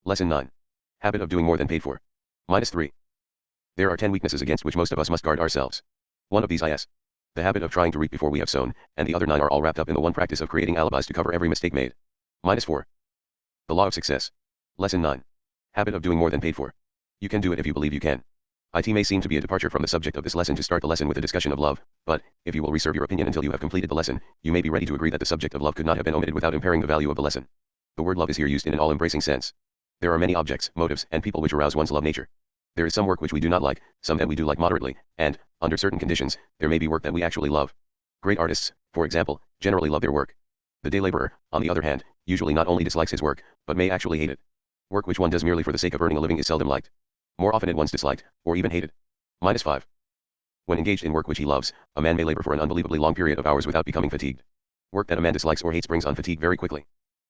Lesson 9. Habit of doing more than paid for. -3. There are 10 weaknesses against which most of us must guard ourselves. One of these is the habit of trying to reap before we have sown, and the other 9 are all wrapped up in the one practice of creating alibis to cover every mistake made. -4. The law of success. Lesson 9. Habit of doing more than paid for. You can do it if you believe you can. It may seem to be a departure from the subject of this lesson to start the lesson with a discussion of love, but, if you will reserve your opinion until you have completed the lesson, you may be ready to agree that the subject of love could not have been omitted without impairing the value of the lesson. The word love is here used in an all-embracing sense. There are many objects, motives, and people which arouse one's love nature. There is some work which we do not like, some that we do like moderately, and, under certain conditions, there may be work that we actually love. Great artists, for example, generally love their work. The day laborer, on the other hand, usually not only dislikes his work, but may actually hate it. Work which one does merely for the sake of earning a living is seldom liked. More often at once disliked, or even hated. -5. When engaged in work which he loves, a man may labor for an unbelievably long period of hours without becoming fatigued. Work that a man dislikes or hates brings on fatigue very quickly.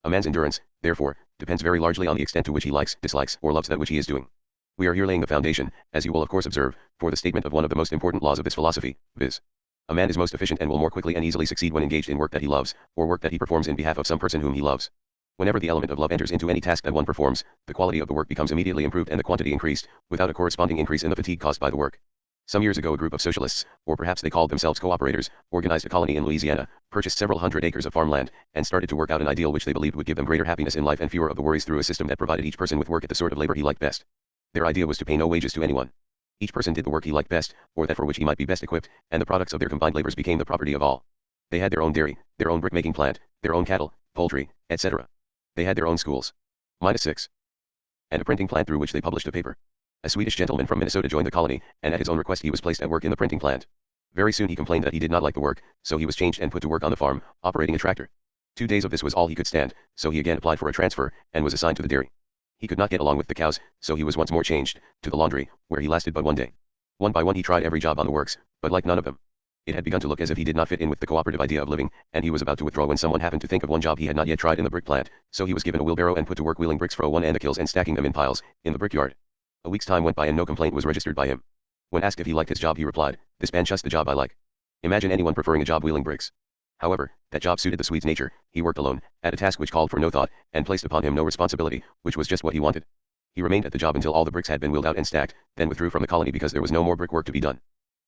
A man's endurance, therefore, depends very largely on the extent to which he likes, dislikes, or loves that which he is doing. We are here laying the foundation, as you will of course observe, for the statement of one of the most important laws of this philosophy, viz. A man is most efficient and will more quickly and easily succeed when engaged in work that he loves, or work that he performs in behalf of some person whom he loves. Whenever the element of love enters into any task that one performs, the quality of the work becomes immediately improved and the quantity increased, without a corresponding increase in the fatigue caused by the work. Some years ago a group of socialists, or perhaps they called themselves cooperators, organized a colony in Louisiana, purchased several hundred acres of farmland, and started to work out an ideal which they believed would give them greater happiness in life and fewer of the worries through a system that provided each person with work at the sort of labor he liked best. Their idea was to pay no wages to anyone. Each person did the work he liked best, or that for which he might be best equipped, and the products of their combined labors became the property of all. They had their own dairy, their own brick-making plant, their own cattle, poultry, etc. They had their own schools. -6. And a printing plant through which they published a paper. A Swedish gentleman from Minnesota joined the colony, and at his own request he was placed at work in the printing plant. Very soon he complained that he did not like the work, so he was changed and put to work on the farm, operating a tractor. 2 days of this was all he could stand, so he again applied for a transfer, and was assigned to the dairy. He could not get along with the cows, so he was once more changed, to the laundry, where he lasted but 1 day. One by one he tried every job on the works, but liked none of them. It had begun to look as if he did not fit in with the cooperative idea of living, and he was about to withdraw when someone happened to think of one job he had not yet tried in the brick plant, so he was given a wheelbarrow and put to work wheeling bricks from one end of the kilns and stacking them in piles, in the brickyard. A week's time went by and no complaint was registered by him. When asked if he liked his job he replied, "This man just the job I like." Imagine anyone preferring a job wheeling bricks. However, that job suited the Swede's nature. He worked alone, at a task which called for no thought, and placed upon him no responsibility, which was just what he wanted. He remained at the job until all the bricks had been wheeled out and stacked, then withdrew from the colony because there was no more brick work to be done.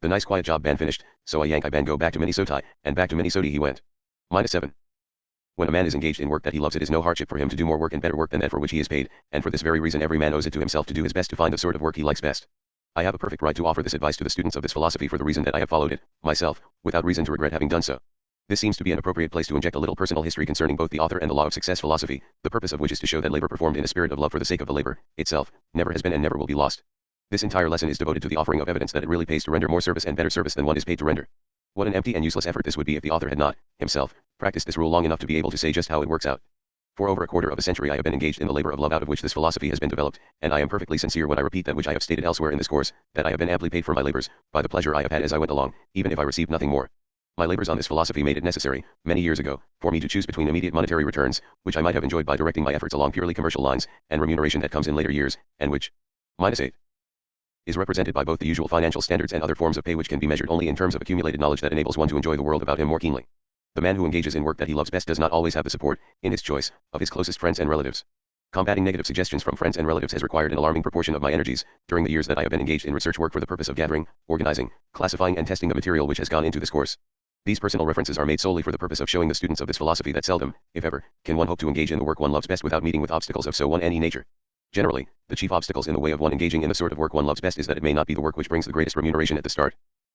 The nice quiet job ban finished, so I ban go back to Minnesota, and back to Minnesota he went. -7. When a man is engaged in work that he loves, it is no hardship for him to do more work and better work than that for which he is paid, and for this very reason every man owes it to himself to do his best to find the sort of work he likes best. I have a perfect right to offer this advice to the students of this philosophy for the reason that I have followed it, myself, without reason to regret having done so. This seems to be an appropriate place to inject a little personal history concerning both the author and the law of success philosophy, the purpose of which is to show that labor performed in a spirit of love for the sake of the labor, itself, never has been and never will be lost. This entire lesson is devoted to the offering of evidence that it really pays to render more service and better service than one is paid to render. What an empty and useless effort this would be if the author had not, himself, practiced this rule long enough to be able to say just how it works out. For over a quarter of a century I have been engaged in the labor of love out of which this philosophy has been developed, and I am perfectly sincere when I repeat that which I have stated elsewhere in this course, that I have been amply paid for my labors, by the pleasure I have had as I went along, even if I received nothing more. My labors on this philosophy made it necessary, many years ago, for me to choose between immediate monetary returns, which I might have enjoyed by directing my efforts along purely commercial lines, and remuneration that comes in later years, and which, -8, is represented by both the usual financial standards and other forms of pay which can be measured only in terms of accumulated knowledge that enables one to enjoy the world about him more keenly. The man who engages in work that he loves best does not always have the support, in his choice, of his closest friends and relatives. Combating negative suggestions from friends and relatives has required an alarming proportion of my energies, during the years that I have been engaged in research work for the purpose of gathering, organizing, classifying and testing the material which has gone into this course. These personal references are made solely for the purpose of showing the students of this philosophy that seldom, if ever, can one hope to engage in the work one loves best without meeting with obstacles of so one any nature. Generally, the chief obstacles in the way of one engaging in the sort of work one loves best is that it may not be the work which brings the greatest remuneration at the start.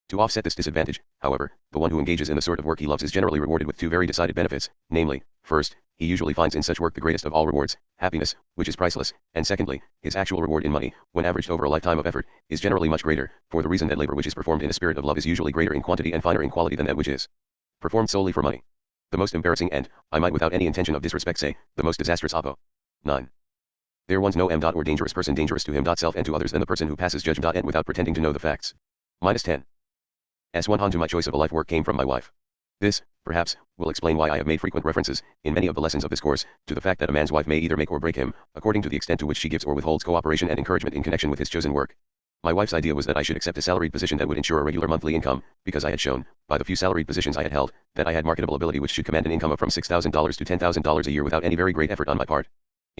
To offset this disadvantage, however, the one who engages in the sort of work he loves is generally rewarded with 2 very decided benefits, namely, first, he usually finds in such work the greatest of all rewards, happiness, which is priceless, and secondly, his actual reward in money, when averaged over a lifetime of effort, is generally much greater, for the reason that labor which is performed in a spirit of love is usually greater in quantity and finer in quality than that which is performed solely for money. The most embarrassing and, I might without any intention of disrespect say, the most disastrous oppo. 9. There one's no or dangerous person dangerous to himself and to others than the person who passes judgment without pretending to know the facts. -10. S1 to my choice of a life work came from my wife. This, perhaps, will explain why I have made frequent references, in many of the lessons of this course, to the fact that a man's wife may either make or break him, according to the extent to which she gives or withholds cooperation and encouragement in connection with his chosen work. My wife's idea was that I should accept a salaried position that would ensure a regular monthly income, because I had shown, by the few salaried positions I had held, that I had marketable ability which should command an income of from $6,000 to $10,000 a year without any very great effort on my part.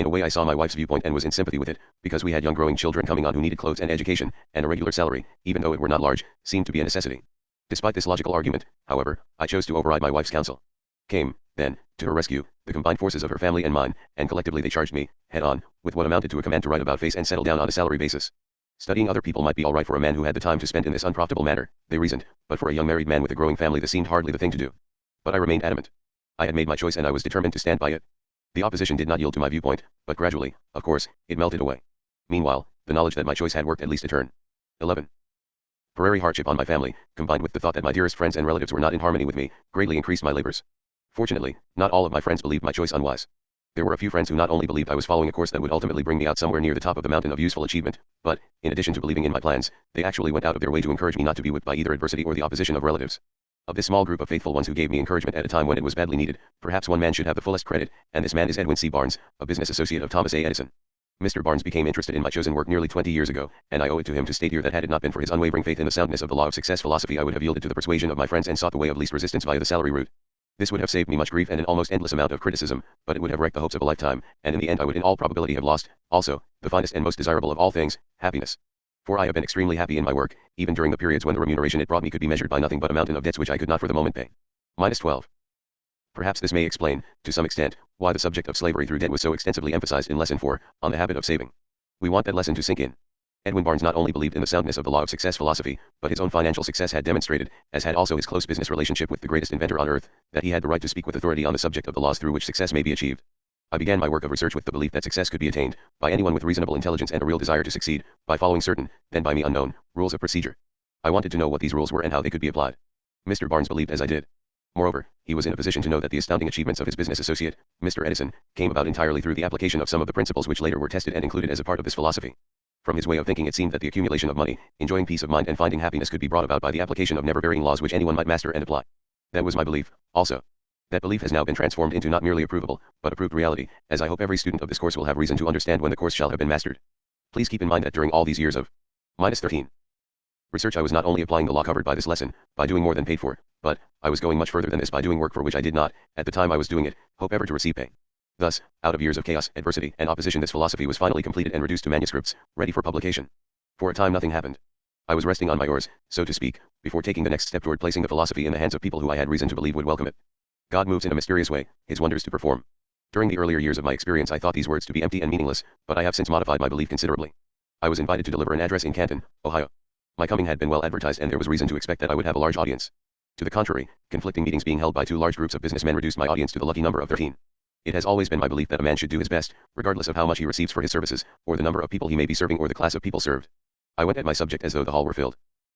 In a way I saw my wife's viewpoint and was in sympathy with it, because we had young growing children coming on who needed clothes and education, and a regular salary, even though it were not large, seemed to be a necessity. Despite this logical argument, however, I chose to override my wife's counsel. Came, then, to her rescue, the combined forces of her family and mine, and collectively they charged me, head on, with what amounted to a command to write about face and settle down on a salary basis. Studying other people might be all right for a man who had the time to spend in this unprofitable manner, they reasoned, but for a young married man with a growing family this seemed hardly the thing to do. But I remained adamant. I had made my choice and I was determined to stand by it. The opposition did not yield to my viewpoint, but gradually, of course, it melted away. Meanwhile, the knowledge that my choice had worked at least a turn. 11. Temporary hardship on my family, combined with the thought that my dearest friends and relatives were not in harmony with me, greatly increased my labors. Fortunately, not all of my friends believed my choice unwise. There were a few friends who not only believed I was following a course that would ultimately bring me out somewhere near the top of the mountain of useful achievement, but, in addition to believing in my plans, they actually went out of their way to encourage me not to be whipped by either adversity or the opposition of relatives. Of this small group of faithful ones who gave me encouragement at a time when it was badly needed, perhaps one man should have the fullest credit, and this man is Edwin C. Barnes, a business associate of Thomas A. Edison. Mr. Barnes became interested in my chosen work nearly 20 years ago, and I owe it to him to state here that had it not been for his unwavering faith in the soundness of the law of success philosophy I would have yielded to the persuasion of my friends and sought the way of least resistance via the salary route. This would have saved me much grief and an almost endless amount of criticism, but it would have wrecked the hopes of a lifetime, and in the end I would in all probability have lost, also, the finest and most desirable of all things, happiness. For I have been extremely happy in my work, even during the periods when the remuneration it brought me could be measured by nothing but a mountain of debts which I could not for the moment pay. -12. Perhaps this may explain, to some extent, why the subject of slavery through debt was so extensively emphasized in Lesson 4, on the habit of saving. We want that lesson to sink in. Edwin Barnes not only believed in the soundness of the law of success philosophy, but his own financial success had demonstrated, as had also his close business relationship with the greatest inventor on earth, that he had the right to speak with authority on the subject of the laws through which success may be achieved. I began my work of research with the belief that success could be attained, by anyone with reasonable intelligence and a real desire to succeed, by following certain, then by me unknown, rules of procedure. I wanted to know what these rules were and how they could be applied. Mr. Barnes believed as I did. Moreover, he was in a position to know that the astounding achievements of his business associate, Mr. Edison, came about entirely through the application of some of the principles which later were tested and included as a part of this philosophy. From his way of thinking it seemed that the accumulation of money, enjoying peace of mind and finding happiness could be brought about by the application of never-varying laws which anyone might master and apply. That was my belief, also. That belief has now been transformed into not merely a provable, but a proved reality, as I hope every student of this course will have reason to understand when the course shall have been mastered. Please keep in mind that during all these years of -13 research I was not only applying the law covered by this lesson, by doing more than paid for, but I was going much further than this by doing work for which I did not, at the time I was doing it, hope ever to receive pay. Thus, out of years of chaos, adversity, and opposition this philosophy was finally completed and reduced to manuscripts, ready for publication. For a time nothing happened. I was resting on my oars, so to speak, before taking the next step toward placing the philosophy in the hands of people who I had reason to believe would welcome it. God moves in a mysterious way, his wonders to perform. During the earlier years of my experience I thought these words to be empty and meaningless, but I have since modified my belief considerably. I was invited to deliver an address in Canton, Ohio. My coming had been well advertised and there was reason to expect that I would have a large audience. To the contrary, conflicting meetings being held by two large groups of businessmen reduced my audience to the lucky number of 13. It has always been my belief that a man should do his best, regardless of how much he receives for his services, or the number of people he may be serving or the class of people served. I went at my subject as though the hall were filled.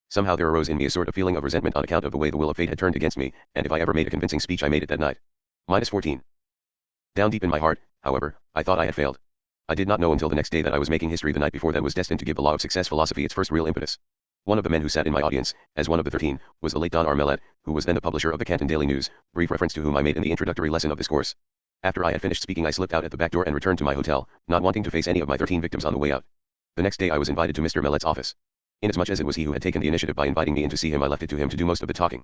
Somehow there arose in me a sort of feeling of resentment on account of the way the will of fate had turned against me, and if I ever made a convincing speech I made it that night. -14. Down deep in my heart, however, I thought I had failed. I did not know until the next day that I was making history the night before that was destined to give the law of success philosophy its first real impetus. One of the men who sat in my audience, as one of the 13, was the late Don R. Mellette, who was then the publisher of the Canton Daily News, brief reference to whom I made in the introductory lesson of this course. After I had finished speaking I slipped out at the back door and returned to my hotel, not wanting to face any of my 13 victims on the way out. The next day I was invited to Mr. Mellette's office. Inasmuch as it was he who had taken the initiative by inviting me in to see him I left it to him to do most of the talking.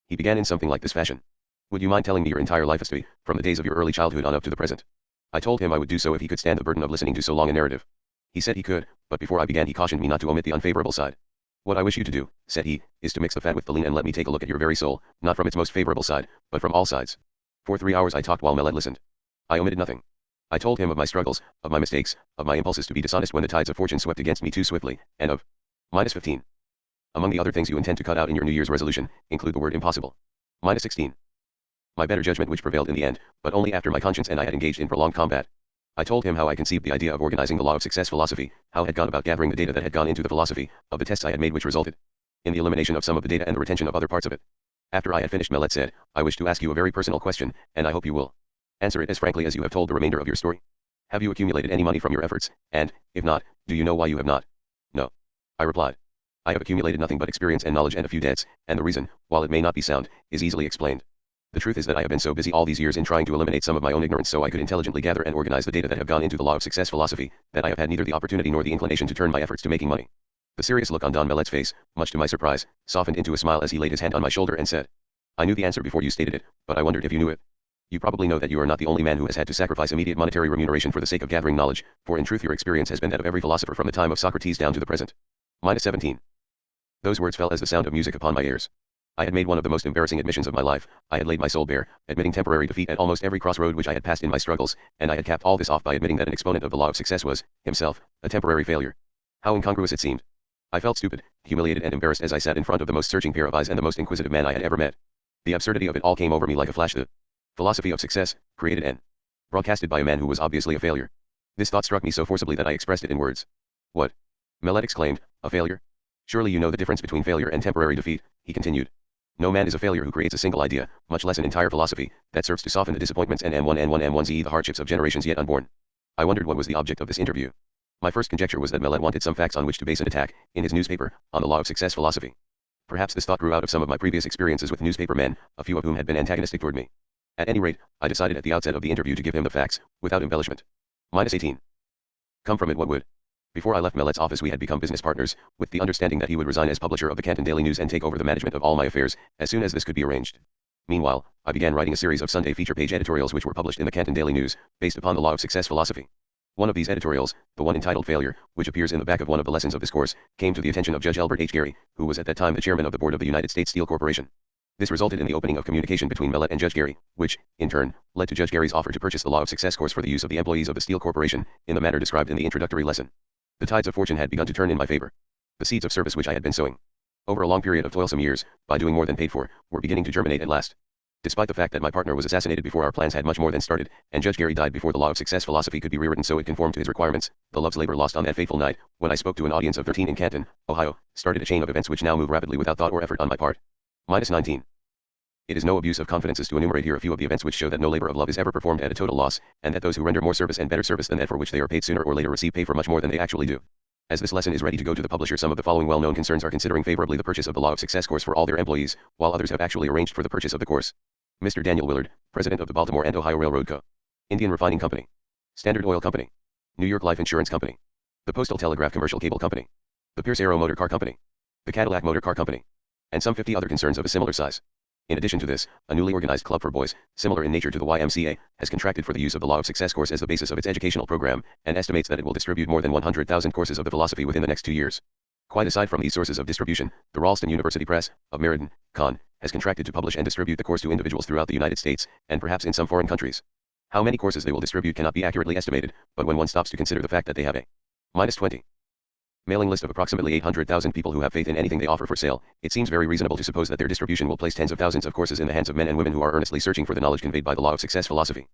He began in something like this fashion. Would you mind telling me your entire life history, from the days of your early childhood on up to the present? I told him I would do so if he could stand the burden of listening to so long a narrative. He said he could, but before I began he cautioned me not to omit the unfavorable side. What I wish you to do, said he, is to mix the fat with the lean and let me take a look at your very soul, not from its most favorable side, but from all sides. For 3 hours I talked while Mellette listened. I omitted nothing. I told him of my struggles, of my mistakes, of my impulses to be dishonest when the tides of fortune swept against me too swiftly, and of -15. Among the other things you intend to cut out in your New Year's resolution, include the word impossible. -16. My better judgment which prevailed in the end, but only after my conscience and I had engaged in prolonged combat. I told him how I conceived the idea of organizing the law of success philosophy, how I had gone about gathering the data that had gone into the philosophy, of the tests I had made which resulted in the elimination of some of the data and the retention of other parts of it. After I had finished Mellette said, I wish to ask you a very personal question, and I hope you will answer it as frankly as you have told the remainder of your story. Have you accumulated any money from your efforts, and, if not, do you know why you have not? No. I replied. I have accumulated nothing but experience and knowledge and a few debts, and the reason, while it may not be sound, is easily explained. The truth is that I have been so busy all these years in trying to eliminate some of my own ignorance so I could intelligently gather and organize the data that have gone into the law of success philosophy, that I have had neither the opportunity nor the inclination to turn my efforts to making money. The serious look on Don Mellette's face, much to my surprise, softened into a smile as he laid his hand on my shoulder and said, I knew the answer before you stated it, but I wondered if you knew it. You probably know that you are not the only man who has had to sacrifice immediate monetary remuneration for the sake of gathering knowledge, for in truth your experience has been that of every philosopher from the time of Socrates down to the present. -17. Those words fell as the sound of music upon my ears. I had made one of the most embarrassing admissions of my life. I had laid my soul bare, admitting temporary defeat at almost every crossroad which I had passed in my struggles, and I had capped all this off by admitting that an exponent of the law of success was, himself, a temporary failure. How incongruous it seemed. I felt stupid, humiliated and embarrassed as I sat in front of the most searching pair of eyes and the most inquisitive man I had ever met. The absurdity of it all came over me like a flash. The philosophy of success, created and broadcasted by a man who was obviously a failure. This thought struck me so forcibly that I expressed it in words. What? Mellet exclaimed, a failure? Surely you know the difference between failure and temporary defeat, he continued. No man is a failure who creates a single idea, much less an entire philosophy, that serves to soften the disappointments and M1N1M1Z the hardships of generations yet unborn. I wondered what was the object of this interview. My first conjecture was that Mellet wanted some facts on which to base an attack, in his newspaper, on the law of success philosophy. Perhaps this thought grew out of some of my previous experiences with newspaper men, a few of whom had been antagonistic toward me. At any rate, I decided at the outset of the interview to give him the facts, without embellishment. -18. Come from it what would. Before I left Mellet's office we had become business partners, with the understanding that he would resign as publisher of the Canton Daily News and take over the management of all my affairs, as soon as this could be arranged. Meanwhile, I began writing a series of Sunday feature page editorials which were published in the Canton Daily News, based upon the law of success philosophy. One of these editorials, the one entitled Failure, which appears in the back of one of the lessons of this course, came to the attention of Judge Elbert H. Gary, who was at that time the chairman of the board of the United States Steel Corporation. This resulted in the opening of communication between Mellet and Judge Gary, which, in turn, led to Judge Gary's offer to purchase the Law of Success course for the use of the employees of the Steel Corporation, in the manner described in the introductory lesson. The tides of fortune had begun to turn in my favor. The seeds of service which I had been sowing over a long period of toilsome years, by doing more than paid for, were beginning to germinate at last. Despite the fact that my partner was assassinated before our plans had much more than started, and Judge Gary died before the law of success philosophy could be rewritten so it conformed to his requirements, the love's labor lost on that fateful night, when I spoke to an audience of 13 in Canton, Ohio, started a chain of events which now move rapidly without thought or effort on my part. -19. It is no abuse of confidences to enumerate here a few of the events which show that no labor of love is ever performed at a total loss, and that those who render more service and better service than that for which they are paid sooner or later receive pay for much more than they actually do. As this lesson is ready to go to the publisher, some of the following well-known concerns are considering favorably the purchase of the Law of Success course for all their employees, while others have actually arranged for the purchase of the course. Mr. Daniel Willard, President of the Baltimore and Ohio Railroad Co. Indian Refining Company. Standard Oil Company. New York Life Insurance Company. The Postal Telegraph Commercial Cable Company. The Pierce Arrow Motor Car Company. The Cadillac Motor Car Company. And some 50 other concerns of a similar size. In addition to this, a newly organized club for boys, similar in nature to the YMCA, has contracted for the use of the Law of Success course as the basis of its educational program, and estimates that it will distribute more than 100,000 courses of the philosophy within the next 2 years. Quite aside from these sources of distribution, the Ralston University Press, of Meriden, Con., has contracted to publish and distribute the course to individuals throughout the United States, and perhaps in some foreign countries. How many courses they will distribute cannot be accurately estimated, but when one stops to consider the fact that they have a -20 mailing list of approximately 800,000 people who have faith in anything they offer for sale, it seems very reasonable to suppose that their distribution will place tens of thousands of courses in the hands of men and women who are earnestly searching for the knowledge conveyed by the Law of Success philosophy.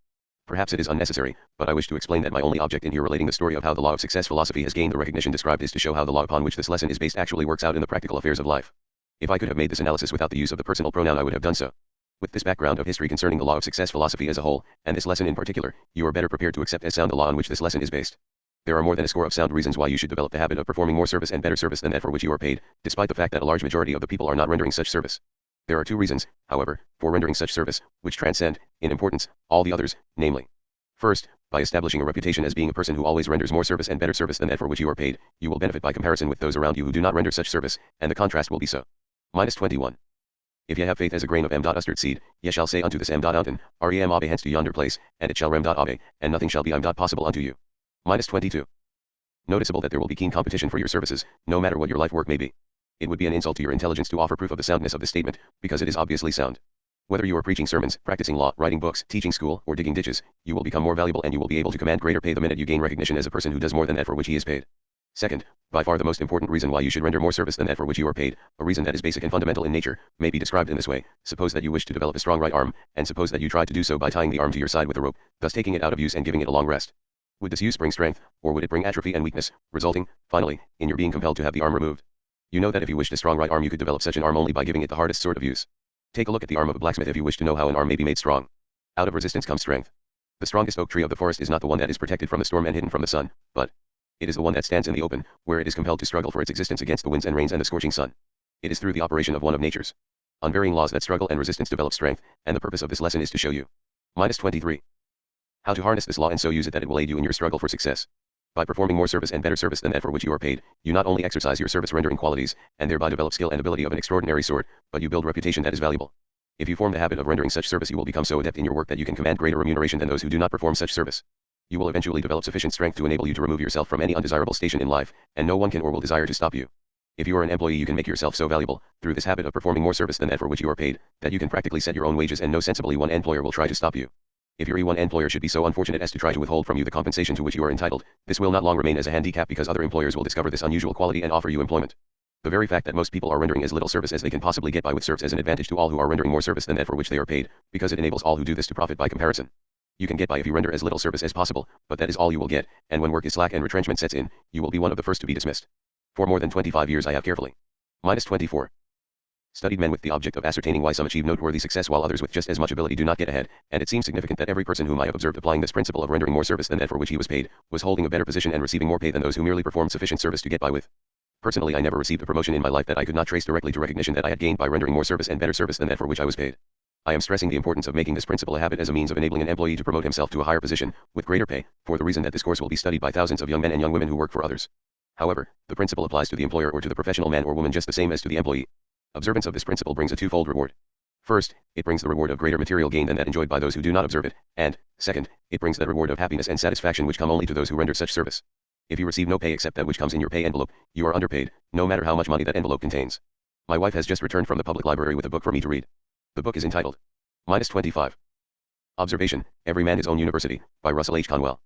Perhaps it is unnecessary, but I wish to explain that my only object in here relating the story of how the Law of Success philosophy has gained the recognition described is to show how the law upon which this lesson is based actually works out in the practical affairs of life. If I could have made this analysis without the use of the personal pronoun I would have done so. With this background of history concerning the Law of Success philosophy as a whole, and this lesson in particular, you are better prepared to accept as sound the law on which this lesson is based. There are more than a score of sound reasons why you should develop the habit of performing more service and better service than that for which you are paid, despite the fact that a large majority of the people are not rendering such service. There are 2 reasons, however, for rendering such service, which transcend, in importance, all the others, namely. First, by establishing a reputation as being a person who always renders more service and better service than that for which you are paid, you will benefit by comparison with those around you who do not render such service, and the contrast will be so. -21. If ye have faith as a grain of mustard seed, ye shall say unto this mountain, rem abe hence to yonder place, and it shall abe, and nothing shall be possible unto you. -22. Noticeable that there will be keen competition for your services, no matter what your life work may be. It would be an insult to your intelligence to offer proof of the soundness of this statement, because it is obviously sound. Whether you are preaching sermons, practicing law, writing books, teaching school, or digging ditches, you will become more valuable and you will be able to command greater pay the minute you gain recognition as a person who does more than that for which he is paid. Second, by far the most important reason why you should render more service than that for which you are paid, a reason that is basic and fundamental in nature, may be described in this way. Suppose that you wish to develop a strong right arm, and suppose that you try to do so by tying the arm to your side with a rope, thus taking it out of use and giving it a long rest. Would this use bring strength, or would it bring atrophy and weakness, resulting, finally, in your being compelled to have the arm removed? You know that if you wished a strong right arm you could develop such an arm only by giving it the hardest sort of use. Take a look at the arm of a blacksmith if you wish to know how an arm may be made strong. Out of resistance comes strength. The strongest oak tree of the forest is not the one that is protected from the storm and hidden from the sun, but it is the one that stands in the open, where it is compelled to struggle for its existence against the winds and rains and the scorching sun. It is through the operation of one of nature's unvarying laws that struggle and resistance develop strength, and the purpose of this lesson is to show you. -23. How to harness this law and so use it that it will aid you in your struggle for success. By performing more service and better service than that for which you are paid, you not only exercise your service rendering qualities, and thereby develop skill and ability of an extraordinary sort, but you build reputation that is valuable. If you form the habit of rendering such service, you will become so adept in your work that you can command greater remuneration than those who do not perform such service. You will eventually develop sufficient strength to enable you to remove yourself from any undesirable station in life, and no one can or will desire to stop you. If you are an employee, you can make yourself so valuable, through this habit of performing more service than that for which you are paid, that you can practically set your own wages and no sensible E1 employer will try to stop you. If your E1 employer should be so unfortunate as to try to withhold from you the compensation to which you are entitled, this will not long remain as a handicap because other employers will discover this unusual quality and offer you employment. The very fact that most people are rendering as little service as they can possibly get by with serves as an advantage to all who are rendering more service than that for which they are paid, because it enables all who do this to profit by comparison. You can get by if you render as little service as possible, but that is all you will get, and when work is slack and retrenchment sets in, you will be one of the first to be dismissed. For more than 25 years I have carefully -24. Studied men with the object of ascertaining why some achieve noteworthy success while others with just as much ability do not get ahead, and it seems significant that every person whom I have observed applying this principle of rendering more service than that for which he was paid, was holding a better position and receiving more pay than those who merely performed sufficient service to get by with. Personally, I never received a promotion in my life that I could not trace directly to recognition that I had gained by rendering more service and better service than that for which I was paid. I am stressing the importance of making this principle a habit as a means of enabling an employee to promote himself to a higher position, with greater pay, for the reason that this course will be studied by thousands of young men and young women who work for others. However, the principle applies to the employer or to the professional man or woman just the same as to the employee. Observance of this principle brings a twofold reward. First, it brings the reward of greater material gain than that enjoyed by those who do not observe it, and, second, it brings the reward of happiness and satisfaction which come only to those who render such service. If you receive no pay except that which comes in your pay envelope, you are underpaid, no matter how much money that envelope contains. My wife has just returned from the public library with a book for me to read. The book is entitled -25. Observation, Every Man His Own University, by Russell H. Conwell.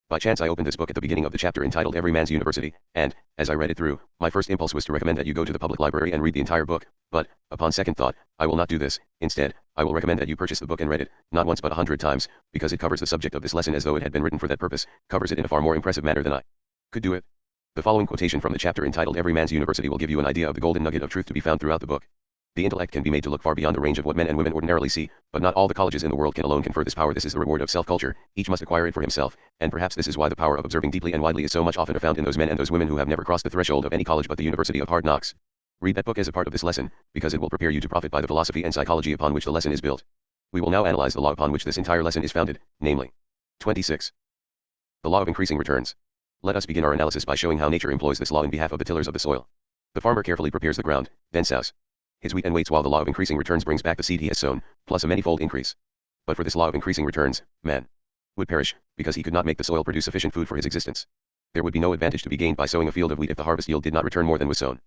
By chance I opened this book at the beginning of the chapter entitled Every Man's University, and, as I read it through, my first impulse was to recommend that you go to the public library and read the entire book, but, upon second thought, I will not do this. Instead, I will recommend that you purchase the book and read it, not once but 100 times, because it covers the subject of this lesson as though it had been written for that purpose, covers it in a far more impressive manner than I could do it. The following quotation from the chapter entitled Every Man's University will give you an idea of the golden nugget of truth to be found throughout the book. The intellect can be made to look far beyond the range of what men and women ordinarily see, but not all the colleges in the world can alone confer this power. This is the reward of self-culture, each must acquire it for himself, and perhaps this is why the power of observing deeply and widely is so much often found in those men and those women who have never crossed the threshold of any college but the University of Hard Knocks. Read that book as a part of this lesson, because it will prepare you to profit by the philosophy and psychology upon which the lesson is built. We will now analyze the law upon which this entire lesson is founded, namely 26. The law of increasing returns. Let us begin our analysis by showing how nature employs this law in behalf of the tillers of the soil. The farmer carefully prepares the ground, then sows his wheat and waits while the law of increasing returns brings back the seed he has sown, plus a manifold increase. But for this law of increasing returns, man would perish, because he could not make the soil produce sufficient food for his existence. There would be no advantage to be gained by sowing a field of wheat if the harvest yield did not return more than was sown.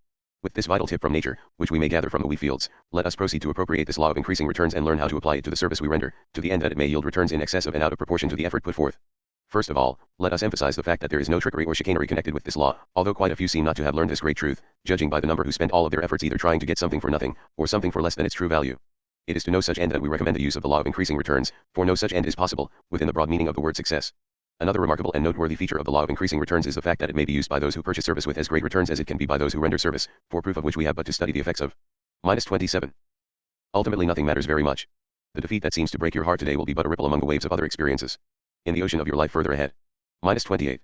With this vital tip from nature, which we may gather from the wheat fields, let us proceed to appropriate this law of increasing returns and learn how to apply it to the service we render, to the end that it may yield returns in excess of and out of proportion to the effort put forth. First of all, let us emphasize the fact that there is no trickery or chicanery connected with this law, although quite a few seem not to have learned this great truth, judging by the number who spend all of their efforts either trying to get something for nothing, or something for less than its true value. It is to no such end that we recommend the use of the law of increasing returns, for no such end is possible, within the broad meaning of the word success. Another remarkable and noteworthy feature of the law of increasing returns is the fact that it may be used by those who purchase service with as great returns as it can be by those who render service, for proof of which we have but to study the effects of -27. Ultimately nothing matters very much. The defeat that seems to break your heart today will be but a ripple among the waves of other experiences in the ocean of your life further ahead. -28.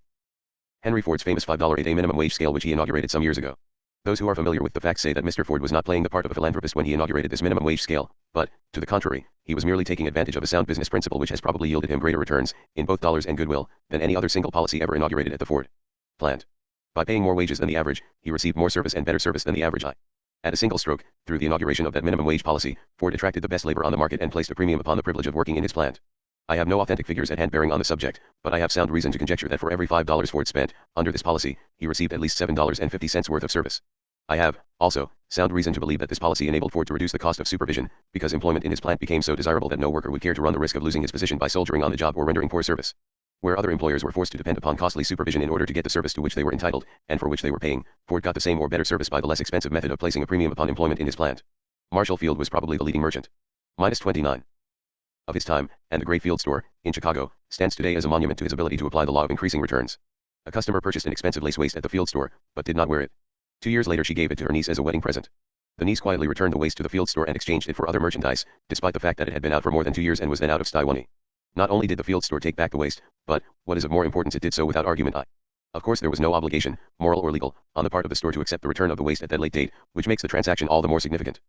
Henry Ford's famous $5 a day minimum wage scale which he inaugurated some years ago. Those who are familiar with the facts say that Mr. Ford was not playing the part of a philanthropist when he inaugurated this minimum wage scale, but, to the contrary, he was merely taking advantage of a sound business principle which has probably yielded him greater returns, in both dollars and goodwill, than any other single policy ever inaugurated at the Ford plant. By paying more wages than the average, he received more service and better service than the average. At a single stroke, through the inauguration of that minimum wage policy, Ford attracted the best labor on the market and placed a premium upon the privilege of working in his plant. I have no authentic figures at hand bearing on the subject, but I have sound reason to conjecture that for every $5 Ford spent, under this policy, he received at least $7.50 worth of service. I have, also, sound reason to believe that this policy enabled Ford to reduce the cost of supervision, because employment in his plant became so desirable that no worker would care to run the risk of losing his position by soldiering on the job or rendering poor service. Where other employers were forced to depend upon costly supervision in order to get the service to which they were entitled, and for which they were paying, Ford got the same or better service by the less expensive method of placing a premium upon employment in his plant. Marshall Field was probably the leading merchant. -29. Of his time, and the great Field store, in Chicago, stands today as a monument to his ability to apply the law of increasing returns. A customer purchased an expensive lace waist at the Field store, but did not wear it. 2 years later she gave it to her niece as a wedding present. The niece quietly returned the waist to the Field store and exchanged it for other merchandise, despite the fact that it had been out for more than 2 years and was then out of style. Not only did the Field store take back the waist, but, what is of more importance, it did so without argument. Of course there was no obligation, moral or legal, on the part of the store to accept the return of the waist at that late date, which makes the transaction all the more significant.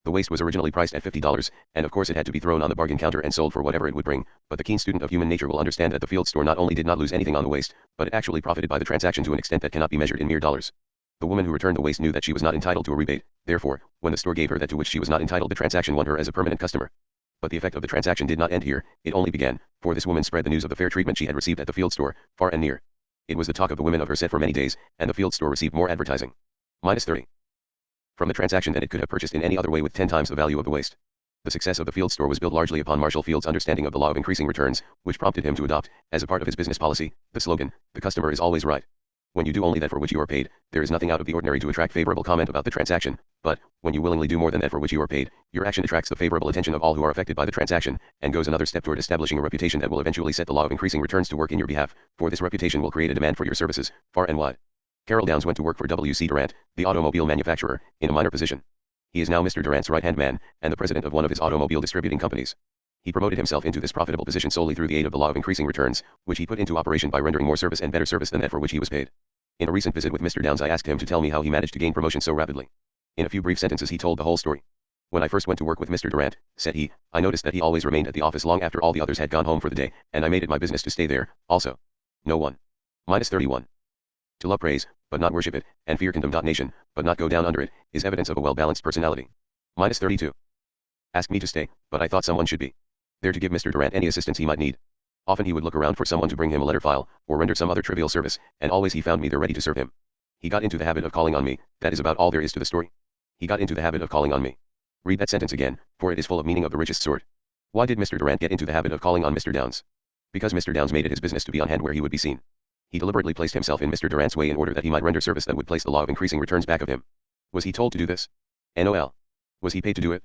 The waist was originally priced at $50, and of course it had to be thrown on the bargain counter and sold for whatever it would bring, but the keen student of human nature will understand that the Field store not only did not lose anything on the waist, but it actually profited by the transaction to an extent that cannot be measured in mere dollars. The woman who returned the waste knew that she was not entitled to a rebate, therefore, when the store gave her that to which she was not entitled, the transaction won her as a permanent customer. But the effect of the transaction did not end here, it only began, for this woman spread the news of the fair treatment she had received at the field store, far and near. It was the talk of the women of her set for many days, and the field store received more advertising. -30. From the transaction than it could have purchased in any other way with 10 times the value of the waste. The success of the field store was built largely upon Marshall Field's understanding of the law of increasing returns, which prompted him to adopt, as a part of his business policy, the slogan, "The customer is always right." When you do only that for which you are paid, there is nothing out of the ordinary to attract favorable comment about the transaction, but, when you willingly do more than that for which you are paid, your action attracts the favorable attention of all who are affected by the transaction, and goes another step toward establishing a reputation that will eventually set the law of increasing returns to work in your behalf, for this reputation will create a demand for your services, far and wide. Carol Downs went to work for W.C. Durant, the automobile manufacturer, in a minor position. He is now Mr. Durant's right-hand man, and the president of one of his automobile distributing companies. He promoted himself into this profitable position solely through the aid of the law of increasing returns, which he put into operation by rendering more service and better service than that for which he was paid. In a recent visit with Mr. Downs, I asked him to tell me how he managed to gain promotion so rapidly. In a few brief sentences he told the whole story. When I first went to work with Mr. Durant, said he, I noticed that he always remained at the office long after all the others had gone home for the day, and I made it my business to stay there, also. No one. -31. To love praise, but not worship it, and fear condemnation, but not go down under it, is evidence of a well-balanced personality. -32. Asked me to stay, but I thought someone should be there to give Mr. Durant any assistance he might need. Often he would look around for someone to bring him a letter file, or render some other trivial service, and always he found me there ready to serve him. He got into the habit of calling on me, that is about all there is to the story. He got into the habit of calling on me. Read that sentence again, for it is full of meaning of the richest sort. Why did Mr. Durant get into the habit of calling on Mr. Downs? Because Mr. Downs made it his business to be on hand where he would be seen. He deliberately placed himself in Mr. Durant's way in order that he might render service that would place the law of increasing returns back of him. Was he told to do this? NOL. Was he paid to do it?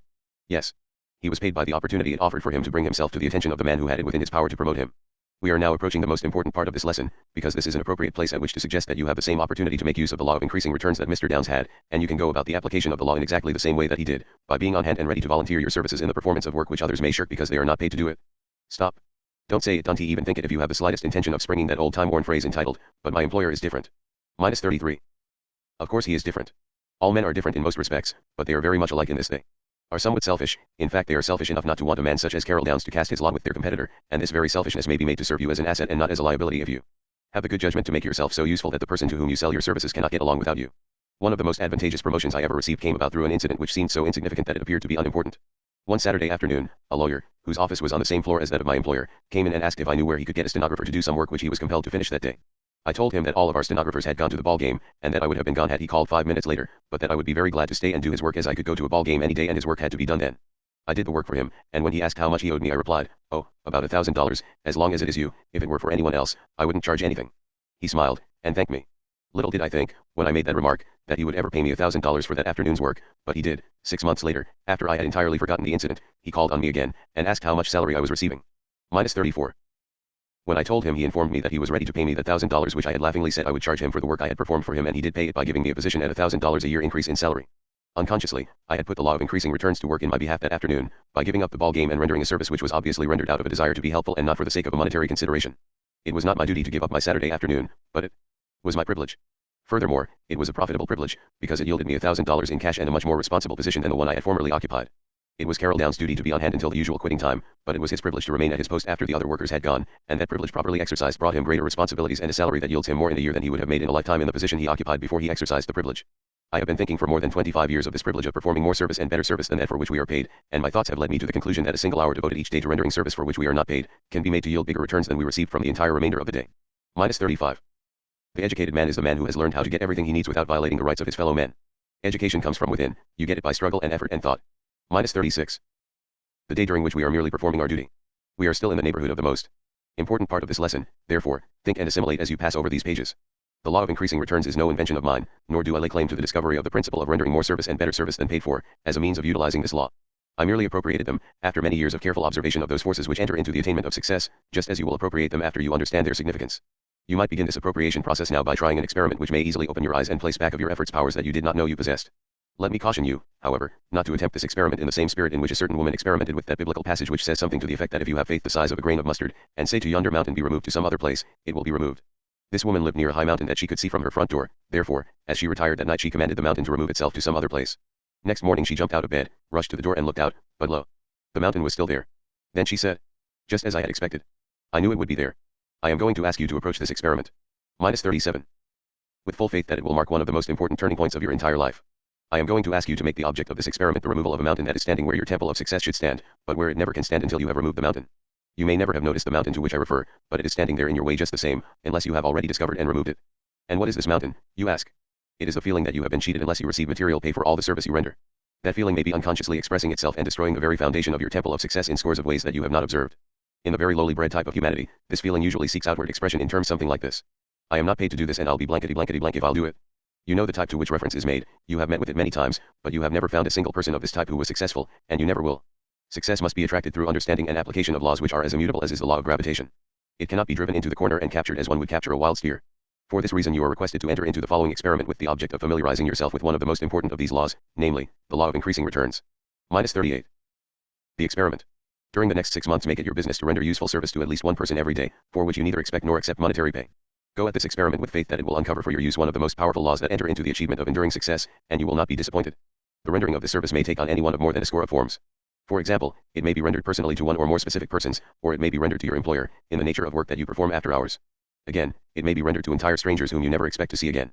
Yes. He was paid by the opportunity it offered for him to bring himself to the attention of the man who had it within his power to promote him. We are now approaching the most important part of this lesson, because this is an appropriate place at which to suggest that you have the same opportunity to make use of the law of increasing returns that Mr. Downs had, and you can go about the application of the law in exactly the same way that he did, by being on hand and ready to volunteer your services in the performance of work which others may shirk because they are not paid to do it. Stop. Don't say it, don't even think it if you have the slightest intention of springing that old time-worn phrase entitled, but my employer is different. -33. Of course he is different. All men are different in most respects, but they are very much alike in this they are somewhat selfish. In fact, they are selfish enough not to want a man such as Carol Downs to cast his lot with their competitor, and this very selfishness may be made to serve you as an asset and not as a liability if you have the good judgment to make yourself so useful that the person to whom you sell your services cannot get along without you. One of the most advantageous promotions I ever received came about through an incident which seemed so insignificant that it appeared to be unimportant. One Saturday afternoon, a lawyer, whose office was on the same floor as that of my employer, came in and asked if I knew where he could get a stenographer to do some work which he was compelled to finish that day. I told him that all of our stenographers had gone to the ball game, and that I would have been gone had he called 5 minutes later, but that I would be very glad to stay and do his work as I could go to a ball game any day and his work had to be done then. I did the work for him, and when he asked how much he owed me I replied, oh, about $1,000, as long as it is you. If it were for anyone else, I wouldn't charge anything. He smiled, and thanked me. Little did I think, when I made that remark, that he would ever pay me $1,000 for that afternoon's work, but he did. 6 months later, after I had entirely forgotten the incident, he called on me again, and asked how much salary I was receiving. -34. When I told him, he informed me that he was ready to pay me the $1,000 which I had laughingly said I would charge him for the work I had performed for him, and he did pay it by giving me a position at $1,000 a year increase in salary. Unconsciously, I had put the law of increasing returns to work in my behalf that afternoon, by giving up the ball game and rendering a service which was obviously rendered out of a desire to be helpful and not for the sake of a monetary consideration. It was not my duty to give up my Saturday afternoon, but it was my privilege. Furthermore, it was a profitable privilege, because it yielded me $1,000 in cash and a much more responsible position than the one I had formerly occupied. It was Carol Downs' duty to be on hand until the usual quitting time, but it was his privilege to remain at his post after the other workers had gone, and that privilege properly exercised brought him greater responsibilities and a salary that yields him more in a year than he would have made in a lifetime in the position he occupied before he exercised the privilege. I have been thinking for more than 25 years of this privilege of performing more service and better service than that for which we are paid, and my thoughts have led me to the conclusion that a single hour devoted each day to rendering service for which we are not paid, can be made to yield bigger returns than we received from the entire remainder of the day. -35. The educated man is the man who has learned how to get everything he needs without violating the rights of his fellow men. Education comes from within, you get it by struggle and effort and thought. -36. The day during which we are merely performing our duty. We are still in the neighborhood of the most important part of this lesson, therefore, think and assimilate as you pass over these pages. The law of increasing returns is no invention of mine, nor do I lay claim to the discovery of the principle of rendering more service and better service than paid for, as a means of utilizing this law. I merely appropriated them, after many years of careful observation of those forces which enter into the attainment of success, just as you will appropriate them after you understand their significance. You might begin this appropriation process now by trying an experiment which may easily open your eyes and place back of your efforts powers that you did not know you possessed. Let me caution you, however, not to attempt this experiment in the same spirit in which a certain woman experimented with that biblical passage which says something to the effect that if you have faith the size of a grain of mustard, and say to yonder mountain be removed to some other place, it will be removed. This woman lived near a high mountain that she could see from her front door, therefore, as she retired that night she commanded the mountain to remove itself to some other place. Next morning she jumped out of bed, rushed to the door and looked out, but lo! The mountain was still there. Then she said, just as I had expected. I knew it would be there. I am going to ask you to approach this experiment. -37. with full faith that it will mark one of the most important turning points of your entire life. I am going to ask you to make the object of this experiment the removal of a mountain that is standing where your temple of success should stand, but where it never can stand until you have removed the mountain. You may never have noticed the mountain to which I refer, but it is standing there in your way just the same, unless you have already discovered and removed it. And what is this mountain, you ask? It is the feeling that you have been cheated unless you receive material pay for all the service you render. That feeling may be unconsciously expressing itself and destroying the very foundation of your temple of success in scores of ways that you have not observed. In the very lowly bred type of humanity, this feeling usually seeks outward expression in terms something like this. I am not paid to do this and I'll be blankety blankety blank if I'll do it. You know the type to which reference is made, you have met with it many times, but you have never found a single person of this type who was successful, and you never will. Success must be attracted through understanding and application of laws which are as immutable as is the law of gravitation. It cannot be driven into the corner and captured as one would capture a wild steer. For this reason you are requested to enter into the following experiment with the object of familiarizing yourself with one of the most important of these laws, namely, the law of increasing returns. -38. The experiment. During the next 6 months make it your business to render useful service to at least one person every day, for which you neither expect nor accept monetary pay. Go at this experiment with faith that it will uncover for your use one of the most powerful laws that enter into the achievement of enduring success, and you will not be disappointed. The rendering of this service may take on any one of more than a score of forms. For example, it may be rendered personally to one or more specific persons, or it may be rendered to your employer, in the nature of work that you perform after hours. Again, it may be rendered to entire strangers whom you never expect to see again.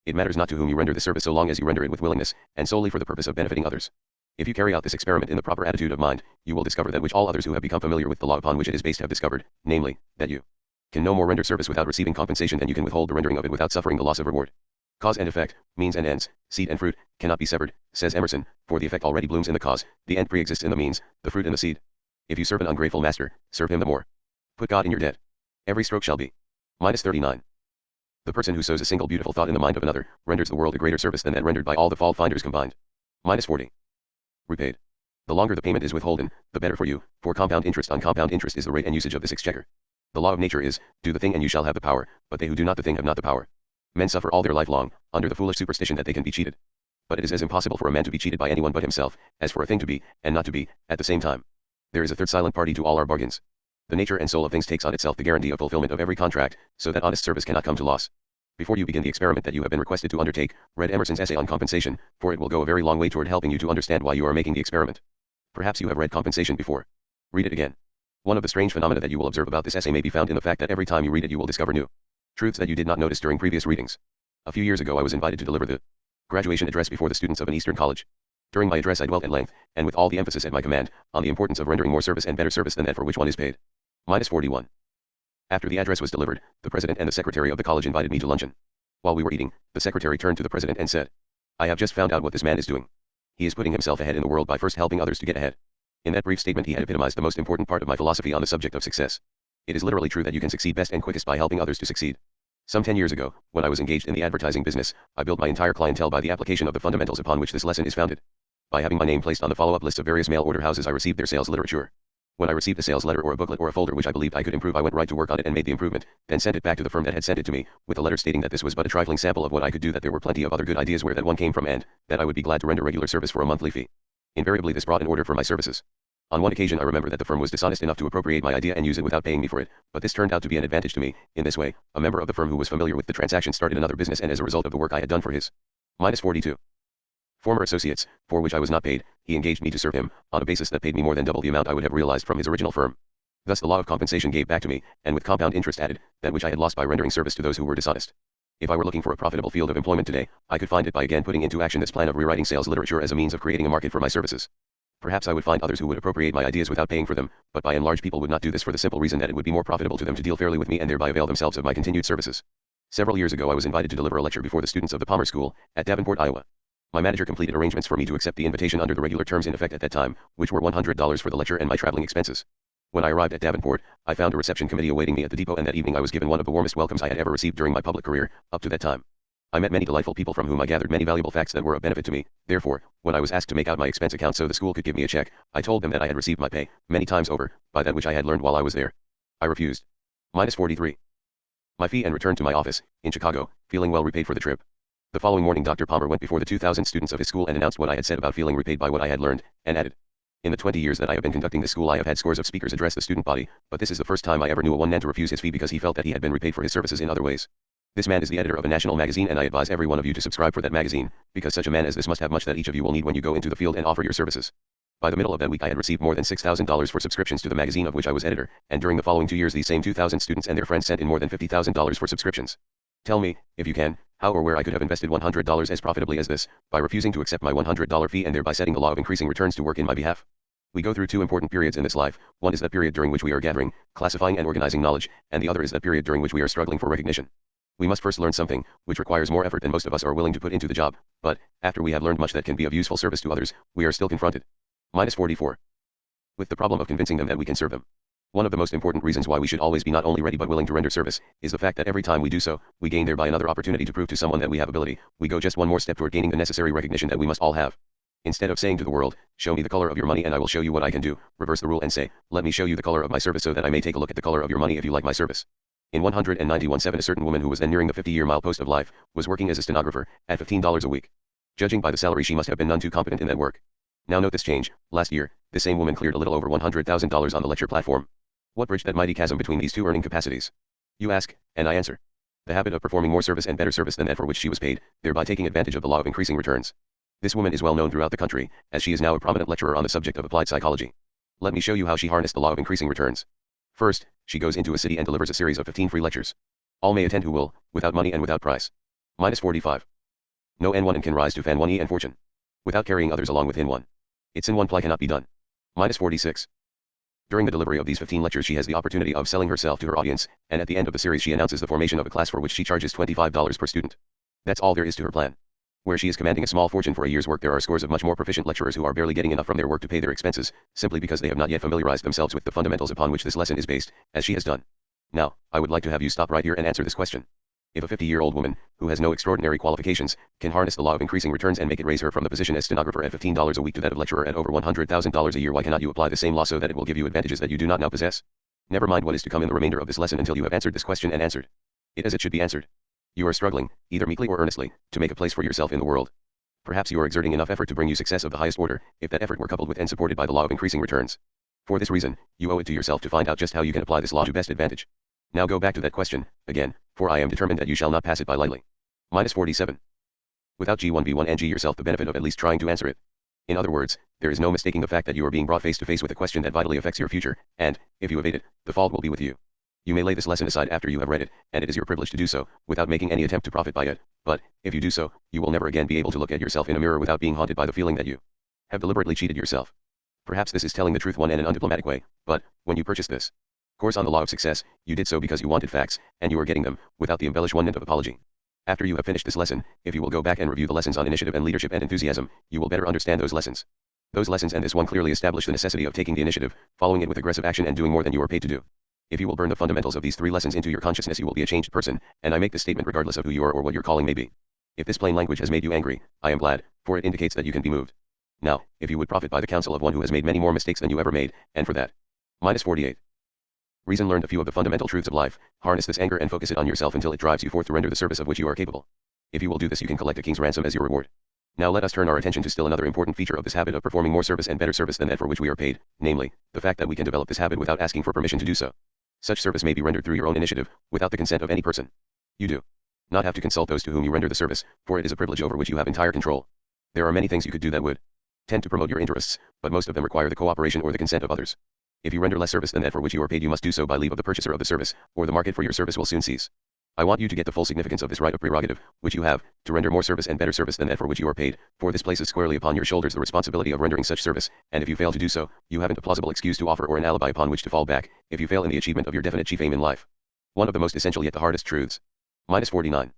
It matters not to whom you render the service so long as you render it with willingness, and solely for the purpose of benefiting others. If you carry out this experiment in the proper attitude of mind, you will discover that which all others who have become familiar with the law upon which it is based have discovered, namely, that you can no more render service without receiving compensation than you can withhold the rendering of it without suffering the loss of reward. Cause and effect, means and ends, seed and fruit, cannot be severed, says Emerson, for the effect already blooms in the cause, the end pre-exists in the means, the fruit in the seed. If you serve an ungrateful master, serve him the more. Put God in your debt. Every stroke shall be. -39. The person who sows a single beautiful thought in the mind of another, renders the world a greater service than that rendered by all the fault finders combined. -40. Repaid. The longer the payment is withholden, the better for you, for compound interest on compound interest is the rate and usage of this exchequer. The law of nature is, do the thing and you shall have the power, but they who do not the thing have not the power. Men suffer all their life long, under the foolish superstition that they can be cheated. But it is as impossible for a man to be cheated by anyone but himself, as for a thing to be, and not to be, at the same time. There is a third silent party to all our bargains. The nature and soul of things takes on itself the guarantee of fulfillment of every contract, so that honest service cannot come to loss. Before you begin the experiment that you have been requested to undertake, read Emerson's essay on compensation, for it will go a very long way toward helping you to understand why you are making the experiment. Perhaps you have read compensation before. Read it again. One of the strange phenomena that you will observe about this essay may be found in the fact that every time you read it you will discover new truths that you did not notice during previous readings. A few years ago I was invited to deliver the graduation address before the students of an Eastern college. During my address I dwelt at length, and with all the emphasis at my command, on the importance of rendering more service and better service than that for which one is paid. -41. After the address was delivered, the president and the secretary of the college invited me to luncheon. While we were eating, the secretary turned to the president and said, "I have just found out what this man is doing. He is putting himself ahead in the world by first helping others to get ahead." In that brief statement he had epitomized the most important part of my philosophy on the subject of success. It is literally true that you can succeed best and quickest by helping others to succeed. Some 10 years ago, when I was engaged in the advertising business, I built my entire clientele by the application of the fundamentals upon which this lesson is founded. By having my name placed on the follow-up list of various mail order houses I received their sales literature. When I received a sales letter or a booklet or a folder which I believed I could improve, I went right to work on it and made the improvement, then sent it back to the firm that had sent it to me, with a letter stating that this was but a trifling sample of what I could do, that there were plenty of other good ideas where that one came from, and that I would be glad to render regular service for a monthly fee. Invariably this brought an order for my services. On one occasion I remember that the firm was dishonest enough to appropriate my idea and use it without paying me for it, but this turned out to be an advantage to me. In this way, a member of the firm who was familiar with the transaction started another business, and as a result of the work I had done for his -42 former associates, for which I was not paid, he engaged me to serve him, on a basis that paid me more than double the amount I would have realized from his original firm. Thus the law of compensation gave back to me, and with compound interest added, that which I had lost by rendering service to those who were dishonest. If I were looking for a profitable field of employment today, I could find it by again putting into action this plan of rewriting sales literature as a means of creating a market for my services. Perhaps I would find others who would appropriate my ideas without paying for them, but by and large people would not do this for the simple reason that it would be more profitable to them to deal fairly with me and thereby avail themselves of my continued services. Several years ago I was invited to deliver a lecture before the students of the Palmer School, at Davenport, Iowa. My manager completed arrangements for me to accept the invitation under the regular terms in effect at that time, which were $100 for the lecture and my traveling expenses. When I arrived at Davenport, I found a reception committee awaiting me at the depot, and that evening I was given one of the warmest welcomes I had ever received during my public career, up to that time. I met many delightful people from whom I gathered many valuable facts that were of benefit to me. Therefore, when I was asked to make out my expense account so the school could give me a check, I told them that I had received my pay, many times over, by that which I had learned while I was there. I refused. -43. My fee, and returned to my office, in Chicago, feeling well repaid for the trip. The following morning Dr. Palmer went before the 2,000 students of his school and announced what I had said about feeling repaid by what I had learned, and added, "In the 20 years that I have been conducting this school I have had scores of speakers address the student body, but this is the first time I ever knew a one man to refuse his fee because he felt that he had been repaid for his services in other ways. This man is the editor of a national magazine, and I advise every one of you to subscribe for that magazine, because such a man as this must have much that each of you will need when you go into the field and offer your services." By the middle of that week I had received more than $6,000 for subscriptions to the magazine of which I was editor, and during the following 2 years these same 2,000 students and their friends sent in more than $50,000 for subscriptions. Tell me, if you can, How or where I could have invested $100 as profitably as this, by refusing to accept my $100 fee and thereby setting the law of increasing returns to work in my behalf. We go through two important periods in this life. One is that period during which we are gathering, classifying and organizing knowledge, and the other is that period during which we are struggling for recognition. We must first learn something, which requires more effort than most of us are willing to put into the job, but, after we have learned much that can be of useful service to others, we are still confronted. -44. With the problem of convincing them that we can serve them. One of the most important reasons why we should always be not only ready but willing to render service, is the fact that every time we do so, we gain thereby another opportunity to prove to someone that we have ability. We go just one more step toward gaining the necessary recognition that we must all have. Instead of saying to the world, show me the color of your money and I will show you what I can do, reverse the rule and say, let me show you the color of my service so that I may take a look at the color of your money if you like my service. In 191-7 a certain woman who was then nearing the 50-year milepost of life, was working as a stenographer, at $15 a week. Judging by the salary she must have been none too competent in that work. Now note this change. Last year, the same woman cleared a little over $100,000 on the lecture platform. What bridged that mighty chasm between these two earning capacities? You ask, and I answer. The habit of performing more service and better service than that for which she was paid, thereby taking advantage of the law of increasing returns. This woman is well known throughout the country, as she is now a prominent lecturer on the subject of applied psychology. Let me show you how she harnessed the law of increasing returns. First, she goes into a city and delivers a series of 15 free lectures. All may attend who will, without money and without price. -45. No N1 can rise to fan 1 and fortune. Without carrying others along with N1. Its N1 ply cannot be done. -46. During the delivery of these 15 lectures she has the opportunity of selling herself to her audience, and at the end of the series she announces the formation of a class for which she charges $25 per student. That's all there is to her plan. Where she is commanding a small fortune for a year's work, there are scores of much more proficient lecturers who are barely getting enough from their work to pay their expenses, simply because they have not yet familiarized themselves with the fundamentals upon which this lesson is based, as she has done. Now, I would like to have you stop right here and answer this question. If a 50-year-old woman, who has no extraordinary qualifications, can harness the law of increasing returns and make it raise her from the position as stenographer at $15 a week to that of lecturer at over $100,000 a year, why cannot you apply the same law so that it will give you advantages that you do not now possess? Never mind what is to come in the remainder of this lesson until you have answered this question and answered it as it should be answered. You are struggling, either meekly or earnestly, to make a place for yourself in the world. Perhaps you are exerting enough effort to bring you success of the highest order, if that effort were coupled with and supported by the law of increasing returns. For this reason, you owe it to yourself to find out just how you can apply this law to best advantage. Now go back to that question, again, for I am determined that you shall not pass it by lightly. -47. Without G1B1 and G yourself the benefit of at least trying to answer it. In other words, there is no mistaking the fact that you are being brought face to face with a question that vitally affects your future, and, if you evade it, the fault will be with you. You may lay this lesson aside after you have read it, and it is your privilege to do so, without making any attempt to profit by it, but, if you do so, you will never again be able to look at yourself in a mirror without being haunted by the feeling that you have deliberately cheated yourself. Perhaps this is telling the truth one in an undiplomatic way, but, when you purchased this course on the law of success, you did so because you wanted facts, and you are getting them, without the embellishment of apology. After you have finished this lesson, if you will go back and review the lessons on initiative and leadership and enthusiasm, you will better understand those lessons. Those lessons and this one clearly establish the necessity of taking the initiative, following it with aggressive action and doing more than you are paid to do. If you will burn the fundamentals of these 3 lessons into your consciousness, you will be a changed person, and I make this statement regardless of who you are or what your calling may be. If this plain language has made you angry, I am glad, for it indicates that you can be moved. Now, if you would profit by the counsel of one who has made many more mistakes than you ever made, and for that. -48. Reason learned a few of the fundamental truths of life, harness this anger and focus it on yourself until it drives you forth to render the service of which you are capable. If you will do this, you can collect a king's ransom as your reward. Now let us turn our attention to still another important feature of this habit of performing more service and better service than that for which we are paid, namely, the fact that we can develop this habit without asking for permission to do so. Such service may be rendered through your own initiative, without the consent of any person. You do not have to consult those to whom you render the service, for it is a privilege over which you have entire control. There are many things you could do that would tend to promote your interests, but most of them require the cooperation or the consent of others. If you render less service than that for which you are paid, you must do so by leave of the purchaser of the service, or the market for your service will soon cease. I want you to get the full significance of this right of prerogative, which you have, to render more service and better service than that for which you are paid, for this places squarely upon your shoulders the responsibility of rendering such service, and if you fail to do so, you haven't a plausible excuse to offer or an alibi upon which to fall back, if you fail in the achievement of your definite chief aim in life. One of the most essential yet the hardest truths. -49.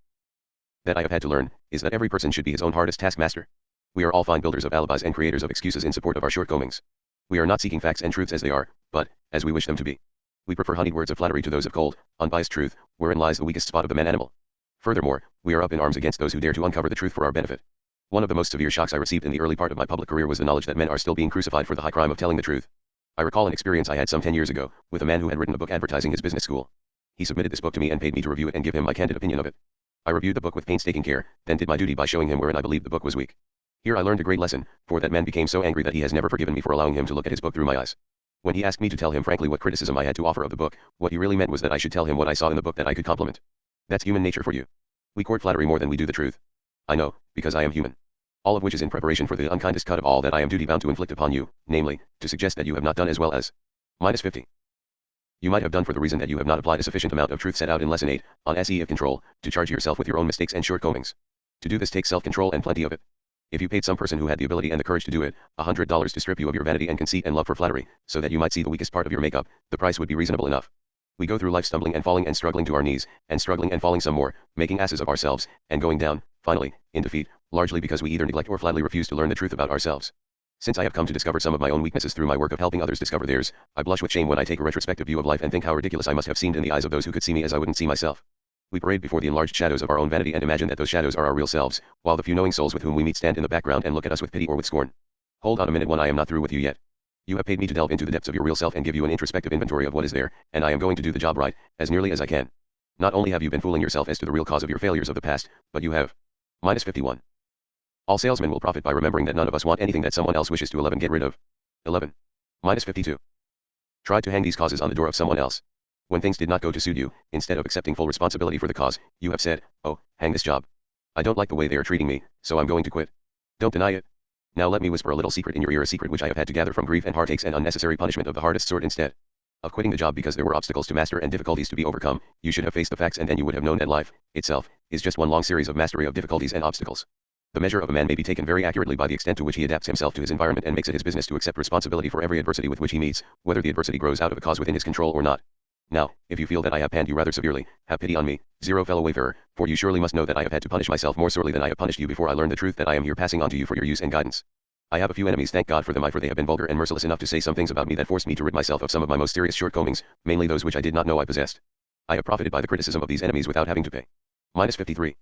That I have had to learn, is that every person should be his own hardest taskmaster. We are all fine builders of alibis and creators of excuses in support of our shortcomings. We are not seeking facts and truths as they are, but, as we wish them to be. We prefer honeyed words of flattery to those of cold, unbiased truth, wherein lies the weakest spot of the man-animal. Furthermore, we are up in arms against those who dare to uncover the truth for our benefit. One of the most severe shocks I received in the early part of my public career was the knowledge that men are still being crucified for the high crime of telling the truth. I recall an experience I had some 10 years ago, with a man who had written a book advertising his business school. He submitted this book to me and paid me to review it and give him my candid opinion of it. I reviewed the book with painstaking care, then did my duty by showing him wherein I believed the book was weak. Here I learned a great lesson, for that man became so angry that he has never forgiven me for allowing him to look at his book through my eyes. When he asked me to tell him frankly what criticism I had to offer of the book, what he really meant was that I should tell him what I saw in the book that I could compliment. That's human nature for you. We court flattery more than we do the truth. I know, because I am human. All of which is in preparation for the unkindest cut of all that I am duty bound to inflict upon you, namely, to suggest that you have not done as well as -50. You might have done for the reason that you have not applied a sufficient amount of truth set out in Lesson 8, on SE of Control, to charge yourself with your own mistakes and shortcomings. To do this takes self-control and plenty of it. If you paid some person who had the ability and the courage to do it, $100 to strip you of your vanity and conceit and love for flattery, so that you might see the weakest part of your makeup, the price would be reasonable enough. We go through life stumbling and falling and struggling to our knees, and struggling and falling some more, making asses of ourselves, and going down, finally, in defeat, largely because we either neglect or flatly refuse to learn the truth about ourselves. Since I have come to discover some of my own weaknesses through my work of helping others discover theirs, I blush with shame when I take a retrospective view of life and think how ridiculous I must have seemed in the eyes of those who could see me as I wouldn't see myself. We parade before the enlarged shadows of our own vanity and imagine that those shadows are our real selves, while the few knowing souls with whom we meet stand in the background and look at us with pity or with scorn. Hold on a minute, I am not through with you yet. You have paid me to delve into the depths of your real self and give you an introspective inventory of what is there, and I am going to do the job right, as nearly as I can. Not only have you been fooling yourself as to the real cause of your failures of the past, but you have. -51. All salesmen will profit by remembering that none of us want anything that someone else wishes to 11 get rid of. 11. -52. Try to hang these causes on the door of someone else. When things did not go to suit you, instead of accepting full responsibility for the cause, you have said, oh, hang this job. I don't like the way they are treating me, so I'm going to quit. Don't deny it. Now let me whisper a little secret in your ear, a secret which I have had to gather from grief and heartaches and unnecessary punishment of the hardest sort. Instead of quitting the job because there were obstacles to master and difficulties to be overcome, you should have faced the facts, and then you would have known that life, itself, is just one long series of mastery of difficulties and obstacles. The measure of a man may be taken very accurately by the extent to which he adapts himself to his environment and makes it his business to accept responsibility for every adversity with which he meets, whether the adversity grows out of a cause within his control or not. Now, if you feel that I have panned you rather severely, have pity on me, fellow wayfarer, for you surely must know that I have had to punish myself more sorely than I have punished you before I learned the truth that I am here passing on to you for your use and guidance. I have a few enemies, thank God for them, for they have been vulgar and merciless enough to say some things about me that forced me to rid myself of some of my most serious shortcomings, mainly those which I did not know I possessed. I have profited by the criticism of these enemies without having to pay. -53.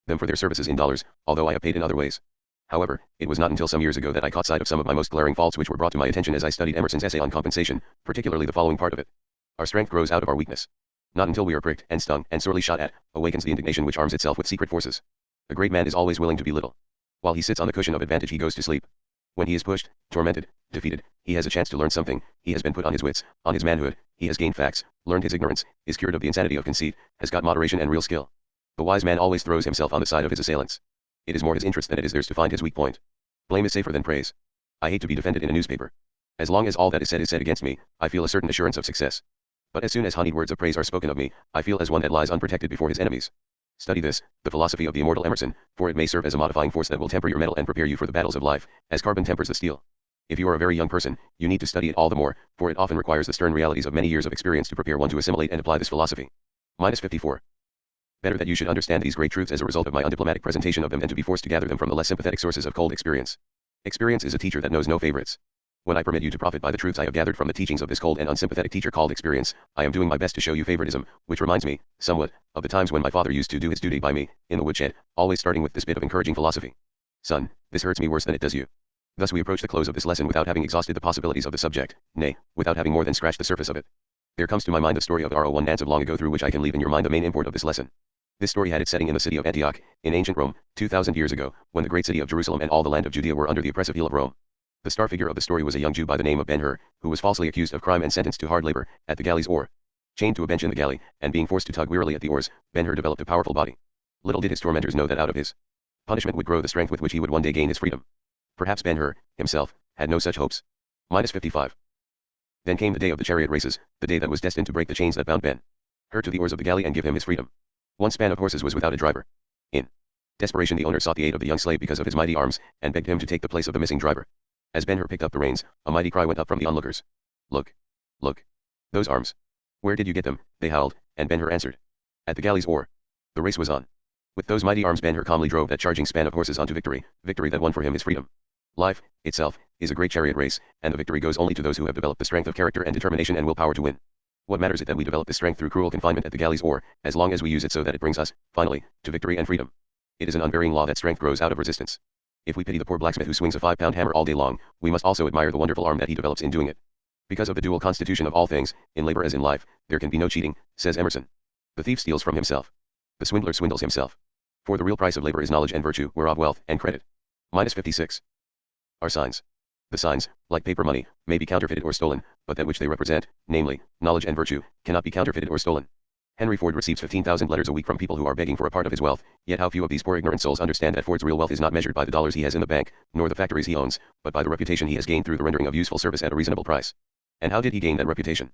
Them for their services in dollars, although I have paid in other ways. However, it was not until some years ago that I caught sight of some of my most glaring faults which were brought to my attention as I studied Emerson's essay on compensation, particularly the following part of it. Our strength grows out of our weakness. Not until we are pricked and stung and sorely shot at, awakens the indignation which arms itself with secret forces. A great man is always willing to be little. While he sits on the cushion of advantage he goes to sleep. When he is pushed, tormented, defeated, he has a chance to learn something, he has been put on his wits, on his manhood, he has gained facts, learned his ignorance, is cured of the insanity of conceit, has got moderation and real skill. The wise man always throws himself on the side of his assailants. It is more his interest than it is theirs to find his weak point. Blame is safer than praise. I hate to be defended in a newspaper. As long as all that is said against me, I feel a certain assurance of success. But as soon as honeyed words of praise are spoken of me, I feel as one that lies unprotected before his enemies. Study this, the philosophy of the immortal Emerson, for it may serve as a modifying force that will temper your metal and prepare you for the battles of life, as carbon tempers the steel. If you are a very young person, you need to study it all the more, for it often requires the stern realities of many years of experience to prepare one to assimilate and apply this philosophy. -54. Better that you should understand these great truths as a result of my undiplomatic presentation of them than to be forced to gather them from the less sympathetic sources of cold experience. Experience is a teacher that knows no favorites. When I permit you to profit by the truths I have gathered from the teachings of this cold and unsympathetic teacher called experience, I am doing my best to show you favoritism, which reminds me, somewhat, of the times when my father used to do his duty by me, in the woodshed, always starting with this bit of encouraging philosophy. Son, this hurts me worse than it does you. Thus we approach the close of this lesson without having exhausted the possibilities of the subject, nay, without having more than scratched the surface of it. There comes to my mind the story of R01 Nance of long ago, through which I can leave in your mind the main import of this lesson. This story had its setting in the city of Antioch, in ancient Rome, 2,000 years ago, when the great city of Jerusalem and all the land of Judea were under the oppressive heel of Rome. The star figure of the story was a young Jew by the name of Ben-Hur, who was falsely accused of crime and sentenced to hard labor, at the galley's oar. Chained to a bench in the galley, and being forced to tug wearily at the oars, Ben-Hur developed a powerful body. Little did his tormentors know that out of his punishment would grow the strength with which he would one day gain his freedom. Perhaps Ben-Hur, himself, had no such hopes. -55. Then came the day of the chariot races, the day that was destined to break the chains that bound Ben-Hur to the oars of the galley and give him his freedom. One span of horses was without a driver. In desperation the owner sought the aid of the young slave because of his mighty arms, and begged him to take the place of the missing driver. As Ben-Hur picked up the reins, a mighty cry went up from the onlookers. Look! Look! Those arms! Where did you get them? They howled, and Ben-Hur answered. At the galley's oar. The race was on. With those mighty arms Ben-Hur calmly drove that charging span of horses on to victory, victory that won for him his freedom. Life, itself, is a great chariot race, and the victory goes only to those who have developed the strength of character and determination and willpower to win. What matters it that we develop this strength through cruel confinement at the galley's oar, as long as we use it so that it brings us, finally, to victory and freedom? It is an unvarying law that strength grows out of resistance. If we pity the poor blacksmith who swings a 5-pound hammer all day long, we must also admire the wonderful arm that he develops in doing it. Because of the dual constitution of all things, in labor as in life, there can be no cheating, says Emerson. The thief steals from himself. The swindler swindles himself. For the real price of labor is knowledge and virtue, whereof wealth and credit. -56. Are signs. The signs, like paper money, may be counterfeited or stolen, but that which they represent, namely, knowledge and virtue, cannot be counterfeited or stolen. Henry Ford receives 15,000 letters a week from people who are begging for a part of his wealth, yet how few of these poor ignorant souls understand that Ford's real wealth is not measured by the dollars he has in the bank, nor the factories he owns, but by the reputation he has gained through the rendering of useful service at a reasonable price. And how did he gain that reputation?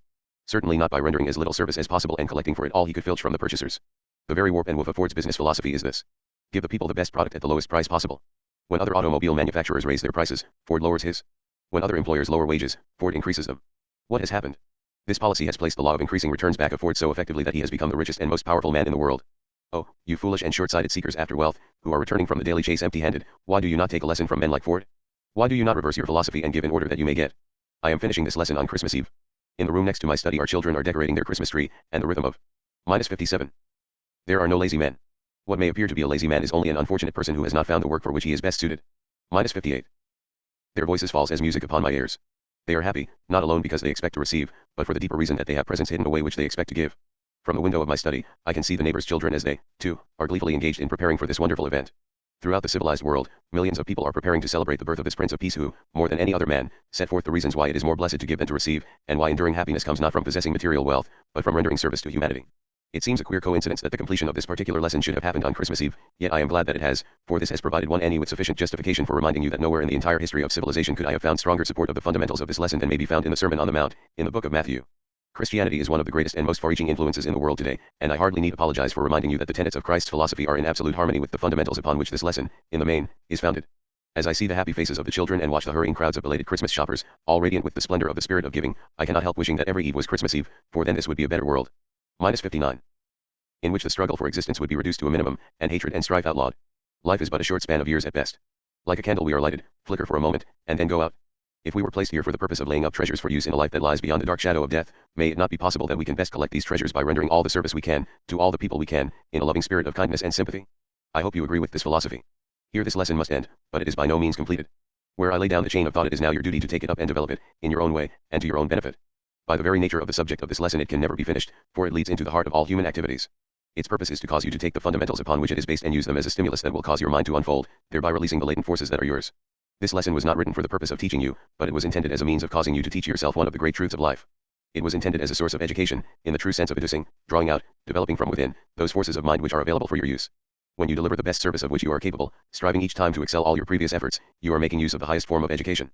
Certainly not by rendering as little service as possible and collecting for it all he could filch from the purchasers. The very warp and woof of Ford's business philosophy is this: give the people the best product at the lowest price possible. When other automobile manufacturers raise their prices, Ford lowers his. When other employers lower wages, Ford increases them. What has happened? This policy has placed the law of increasing returns back of Ford so effectively that he has become the richest and most powerful man in the world. Oh, you foolish and short-sighted seekers after wealth, who are returning from the daily chase empty-handed, why do you not take a lesson from men like Ford? Why do you not reverse your philosophy and give in order that you may get? I am finishing this lesson on Christmas Eve. In the room next to my study our children are decorating their Christmas tree, and the rhythm of -57. There are no lazy men. What may appear to be a lazy man is only an unfortunate person who has not found the work for which he is best suited. -58. Their voices falls as music upon my ears. They are happy, not alone because they expect to receive, but for the deeper reason that they have presents hidden away which they expect to give. From the window of my study, I can see the neighbors' children as they, too, are gleefully engaged in preparing for this wonderful event. Throughout the civilized world, millions of people are preparing to celebrate the birth of this Prince of Peace who, more than any other man, set forth the reasons why it is more blessed to give than to receive, and why enduring happiness comes not from possessing material wealth, but from rendering service to humanity. It seems a queer coincidence that the completion of this particular lesson should have happened on Christmas Eve, yet I am glad that it has, for this has provided one any with sufficient justification for reminding you that nowhere in the entire history of civilization could I have found stronger support of the fundamentals of this lesson than may be found in the Sermon on the Mount, in the book of Matthew. Christianity is one of the greatest and most far-reaching influences in the world today, and I hardly need apologize for reminding you that the tenets of Christ's philosophy are in absolute harmony with the fundamentals upon which this lesson, in the main, is founded. As I see the happy faces of the children and watch the hurrying crowds of belated Christmas shoppers, all radiant with the splendor of the spirit of giving, I cannot help wishing that every Eve was Christmas Eve, for then this would be a better world. -59. In which the struggle for existence would be reduced to a minimum, and hatred and strife outlawed. Life is but a short span of years at best. Like a candle we are lighted, flicker for a moment, and then go out. If we were placed here for the purpose of laying up treasures for use in a life that lies beyond the dark shadow of death, may it not be possible that we can best collect these treasures by rendering all the service we can, to all the people we can, in a loving spirit of kindness and sympathy? I hope you agree with this philosophy. Here this lesson must end, but it is by no means completed. Where I lay down the chain of thought it is now your duty to take it up and develop it, in your own way, and to your own benefit. By the very nature of the subject of this lesson it can never be finished, for it leads into the heart of all human activities. Its purpose is to cause you to take the fundamentals upon which it is based and use them as a stimulus that will cause your mind to unfold, thereby releasing the latent forces that are yours. This lesson was not written for the purpose of teaching you, but it was intended as a means of causing you to teach yourself one of the great truths of life. It was intended as a source of education, in the true sense of educing, drawing out, developing from within, those forces of mind which are available for your use. When you deliver the best service of which you are capable, striving each time to excel all your previous efforts, you are making use of the highest form of education.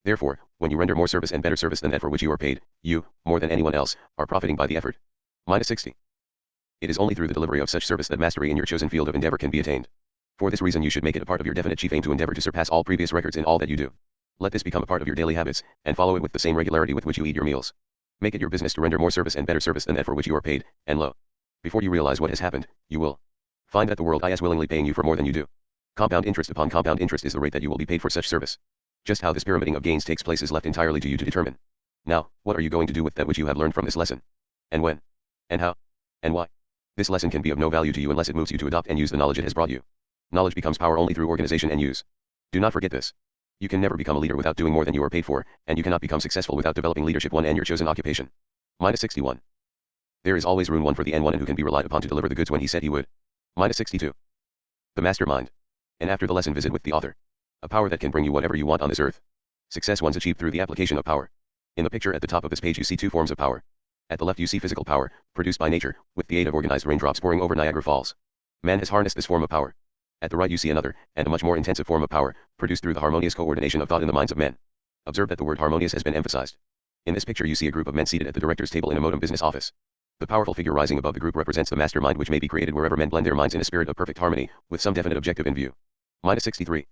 Therefore, when you render more service and better service than that for which you are paid, you, more than anyone else, are profiting by the effort. -60. It is only through the delivery of such service that mastery in your chosen field of endeavor can be attained. For this reason you should make it a part of your definite chief aim to endeavor to surpass all previous records in all that you do. Let this become a part of your daily habits, and follow it with the same regularity with which you eat your meals. Make it your business to render more service and better service than that for which you are paid, and lo, before you realize what has happened, you will find that the world is willingly paying you for more than you do. Compound interest upon compound interest is the rate that you will be paid for such service. Just how this pyramiding of gains takes place is left entirely to you to determine. Now, what are you going to do with that which you have learned from this lesson? And when? And how? And why? This lesson can be of no value to you unless it moves you to adopt and use the knowledge it has brought you. Knowledge becomes power only through organization and use. Do not forget this. You can never become a leader without doing more than you are paid for, and you cannot become successful without developing leadership one and your chosen occupation. -61. There is always room one for the N1 and who can be relied upon to deliver the goods when he said he would. -62. The mastermind. And after the lesson visit with the author. A power that can bring you whatever you want on this earth. Success one's achieved through the application of power. In the picture at the top of this page you see two forms of power. At the left you see physical power, produced by nature, with the aid of organized raindrops pouring over Niagara Falls. Man has harnessed this form of power. At the right you see another, and a much more intensive form of power, produced through the harmonious coordination of thought in the minds of men. Observe that the word harmonious has been emphasized. In this picture you see a group of men seated at the director's table in a modem business office. The powerful figure rising above the group represents the mastermind which may be created wherever men blend their minds in a spirit of perfect harmony, with some definite objective in view. -63.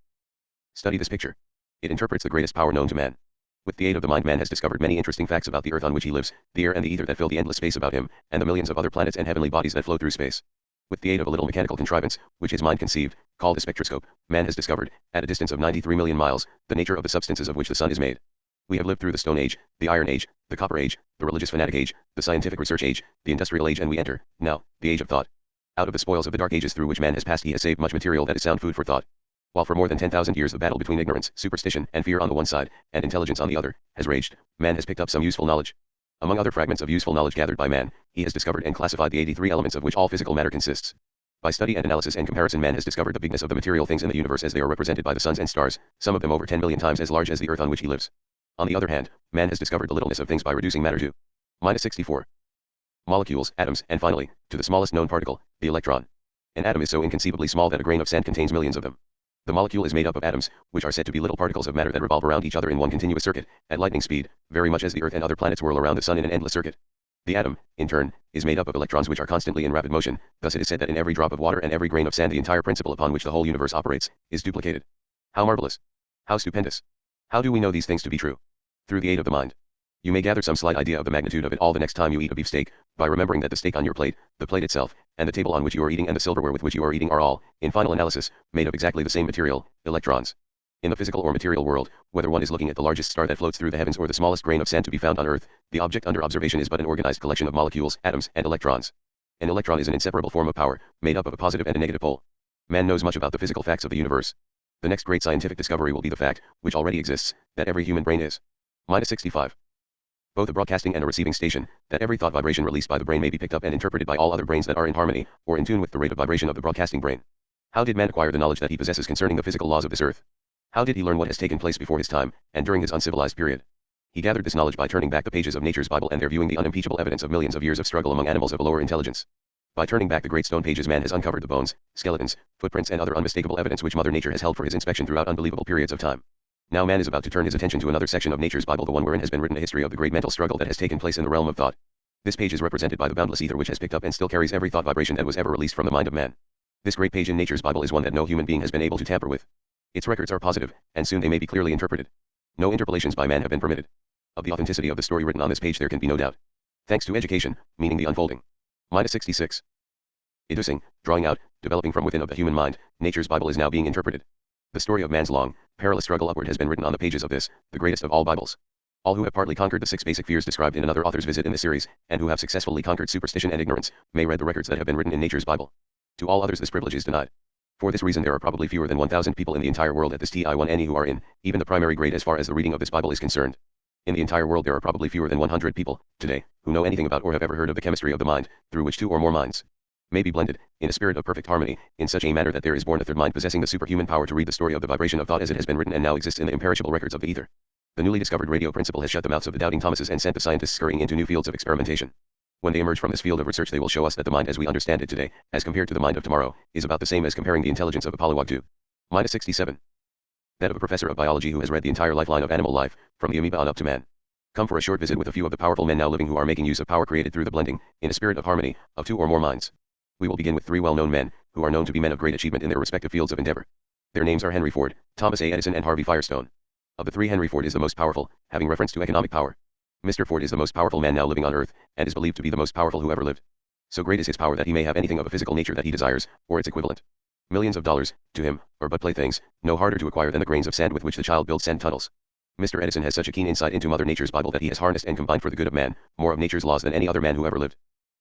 Study this picture. It interprets the greatest power known to man. With the aid of the mind man has discovered many interesting facts about the earth on which he lives, the air and the ether that fill the endless space about him, and the millions of other planets and heavenly bodies that flow through space. With the aid of a little mechanical contrivance, which his mind conceived, called a spectroscope, man has discovered, at a distance of 93 million miles, the nature of the substances of which the sun is made. We have lived through the Stone Age, the Iron Age, the Copper Age, the religious fanatic age, the scientific research age, the industrial age, and we enter, now, the age of thought. Out of the spoils of the dark ages through which man has passed he has saved much material that is sound food for thought. While for more than 10,000 years the battle between ignorance, superstition, and fear on the one side, and intelligence on the other, has raged, man has picked up some useful knowledge. Among other fragments of useful knowledge gathered by man, he has discovered and classified the 83 elements of which all physical matter consists. By study and analysis and comparison man has discovered the bigness of the material things in the universe as they are represented by the suns and stars, some of them over 10 million times as large as the earth on which he lives. On the other hand, man has discovered the littleness of things by reducing matter to -64 molecules, atoms, and finally, to the smallest known particle, the electron. An atom is so inconceivably small that a grain of sand contains millions of them. The molecule is made up of atoms, which are said to be little particles of matter that revolve around each other in one continuous circuit, at lightning speed, very much as the Earth and other planets whirl around the Sun in an endless circuit. The atom, in turn, is made up of electrons which are constantly in rapid motion, thus it is said that in every drop of water and every grain of sand the entire principle upon which the whole universe operates, is duplicated. How marvelous! How stupendous! How do we know these things to be true? Through the aid of the mind. You may gather some slight idea of the magnitude of it all the next time you eat a beefsteak, by remembering that the steak on your plate, the plate itself, and the table on which you are eating and the silverware with which you are eating are all, in final analysis, made of exactly the same material, electrons. In the physical or material world, whether one is looking at the largest star that floats through the heavens or the smallest grain of sand to be found on Earth, the object under observation is but an organized collection of molecules, atoms, and electrons. An electron is an inseparable form of power, made up of a positive and a negative pole. Man knows much about the physical facts of the universe. The next great scientific discovery will be the fact, which already exists, that every human brain is -65. Both a broadcasting and a receiving station, that every thought vibration released by the brain may be picked up and interpreted by all other brains that are in harmony, or in tune with the rate of vibration of the broadcasting brain. How did man acquire the knowledge that he possesses concerning the physical laws of this earth? How did he learn what has taken place before his time, and during his uncivilized period? He gathered this knowledge by turning back the pages of nature's Bible and there viewing the unimpeachable evidence of millions of years of struggle among animals of a lower intelligence. By turning back the great stone pages man has uncovered the bones, skeletons, footprints and other unmistakable evidence which Mother Nature has held for his inspection throughout unbelievable periods of time. Now man is about to turn his attention to another section of nature's Bible, the one wherein has been written a history of the great mental struggle that has taken place in the realm of thought. This page is represented by the boundless ether which has picked up and still carries every thought vibration that was ever released from the mind of man. This great page in nature's Bible is one that no human being has been able to tamper with. Its records are positive, and soon they may be clearly interpreted. No interpolations by man have been permitted. Of the authenticity of the story written on this page there can be no doubt. Thanks to education, meaning the unfolding. -66. Educing, drawing out, developing from within of the human mind, nature's Bible is now being interpreted. The story of man's long, perilous struggle upward has been written on the pages of this, the greatest of all Bibles. All who have partly conquered the 6 basic fears described in another author's visit in this series, and who have successfully conquered superstition and ignorance, may read the records that have been written in nature's Bible. To all others this privilege is denied. For this reason there are probably fewer than 1,000 people in the entire world at this TI1NE who are in, even the primary grade as far as the reading of this Bible is concerned. In the entire world there are probably fewer than 100 people, today, who know anything about or have ever heard of the chemistry of the mind, through which 2 or more minds may be blended, in a spirit of perfect harmony, in such a manner that there is born a third mind possessing the superhuman power to read the story of the vibration of thought as it has been written and now exists in the imperishable records of the ether. The newly discovered radio principle has shut the mouths of the doubting Thomases and sent the scientists scurrying into new fields of experimentation. When they emerge from this field of research they will show us that the mind as we understand it today, as compared to the mind of tomorrow, is about the same as comparing the intelligence of a pollywog to -67. That of a professor of biology who has read the entire lifeline of animal life, from the amoeba on up to man. Come for a short visit with a few of the powerful men now living who are making use of power created through the blending, in a spirit of harmony, of 2 or more minds. We will begin with 3 well-known men, who are known to be men of great achievement in their respective fields of endeavor. Their names are Henry Ford, Thomas A. Edison and Harvey Firestone. Of the 3 Henry Ford is the most powerful, having reference to economic power. Mr. Ford is the most powerful man now living on Earth, and is believed to be the most powerful who ever lived. So great is his power that he may have anything of a physical nature that he desires, or its equivalent. Millions of dollars, to him, are but playthings, no harder to acquire than the grains of sand with which the child builds sand tunnels. Mr. Edison has such a keen insight into Mother Nature's Bible that he has harnessed and combined for the good of man, more of nature's laws than any other man who ever lived.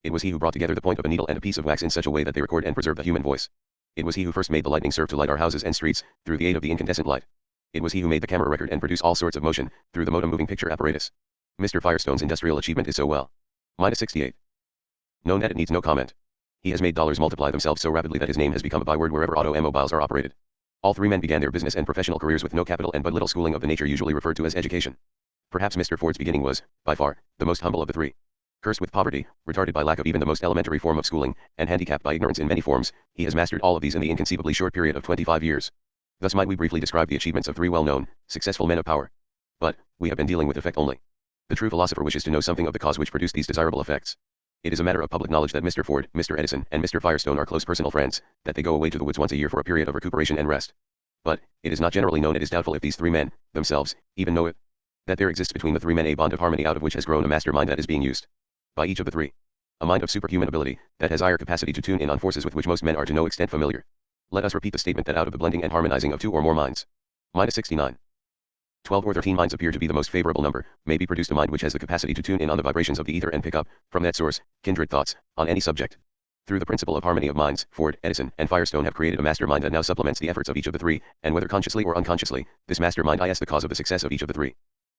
It was he who brought together the point of a needle and a piece of wax in such a way that they record and preserve the human voice. It was he who first made the lightning serve to light our houses and streets, through the aid of the incandescent light. It was he who made the camera record and produce all sorts of motion, through the modem moving picture apparatus. Mr. Firestone's industrial achievement is so well -68. Known that it needs no comment. He has made dollars multiply themselves so rapidly that his name has become a byword wherever automobiles are operated. All 3 men began their business and professional careers with no capital and but little schooling of the nature usually referred to as education. Perhaps Mr. Ford's beginning was, by far, the most humble of the 3. Cursed with poverty, retarded by lack of even the most elementary form of schooling, and handicapped by ignorance in many forms, he has mastered all of these in the inconceivably short period of 25 years. Thus might we briefly describe the achievements of 3 well-known, successful men of power. But, we have been dealing with effect only. The true philosopher wishes to know something of the cause which produced these desirable effects. It is a matter of public knowledge that Mr. Ford, Mr. Edison, and Mr. Firestone are close personal friends, that they go away to the woods once a year for a period of recuperation and rest. But, it is not generally known. It is doubtful if these 3 men, themselves, even know it. That there exists between the 3 men a bond of harmony out of which has grown a master mind that is being used by each of the 3. A mind of superhuman ability, that has higher capacity to tune in on forces with which most men are to no extent familiar. Let us repeat the statement that out of the blending and harmonizing of 2 or more minds, -69. 12 or 13 minds appear to be the most favorable number, may be produced a mind which has the capacity to tune in on the vibrations of the ether and pick up, from that source, kindred thoughts, on any subject. Through the principle of harmony of minds, Ford, Edison, and Firestone have created a master mind that now supplements the efforts of each of the 3, and whether consciously or unconsciously, this master mind is the cause of the success of each of the 3.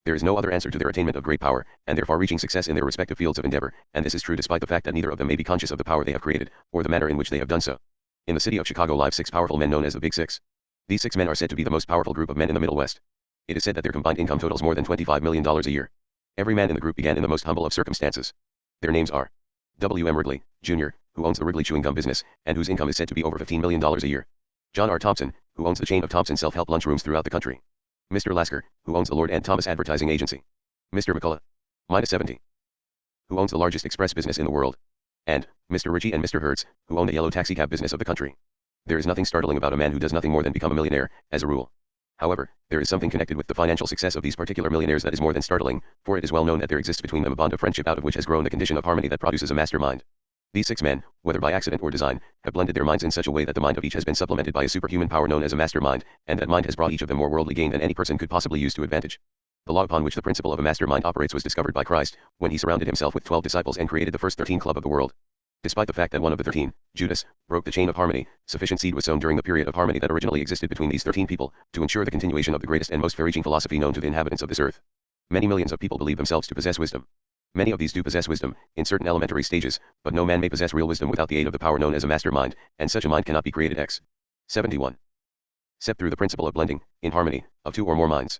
There is no other answer to their attainment of great power, and their far-reaching success in their respective fields of endeavor, and this is true despite the fact that neither of them may be conscious of the power they have created, or the manner in which they have done so. In the city of Chicago live 6 powerful men known as the Big Six. These 6 men are said to be the most powerful group of men in the Middle West. It is said that their combined income totals more than $25 million a year. Every man in the group began in the most humble of circumstances. Their names are W. M. Wrigley, Jr., who owns the Wrigley Chewing Gum business, and whose income is said to be over $15 million a year. John R. Thompson, who owns the chain of Thompson self-help lunchrooms throughout the country. Mr. Lasker, who owns the Lord and Thomas Advertising Agency. Mr. McCullough, -70. who owns the largest express business in the world, and Mr. Ritchie and Mr. Hertz, who own the yellow taxicab business of the country. There is nothing startling about a man who does nothing more than become a millionaire, as a rule. However, there is something connected with the financial success of these particular millionaires that is more than startling, for it is well known that there exists between them a bond of friendship out of which has grown the condition of harmony that produces a mastermind. These 6 men, whether by accident or design, have blended their minds in such a way that the mind of each has been supplemented by a superhuman power known as a mastermind, and that mind has brought each of them more worldly gain than any person could possibly use to advantage. The law upon which the principle of a mastermind operates was discovered by Christ, when he surrounded himself with 12 disciples and created the first 13 club of the world. Despite the fact that one of the 13, Judas, broke the chain of harmony, sufficient seed was sown during the period of harmony that originally existed between these 13 people, to ensure the continuation of the greatest and most far-reaching philosophy known to the inhabitants of this earth. Many millions of people believe themselves to possess wisdom. Many of these do possess wisdom, in certain elementary stages, but no man may possess real wisdom without the aid of the power known as a mastermind, and such a mind cannot be created. 71. Except through the principle of blending, in harmony, of 2 or more minds.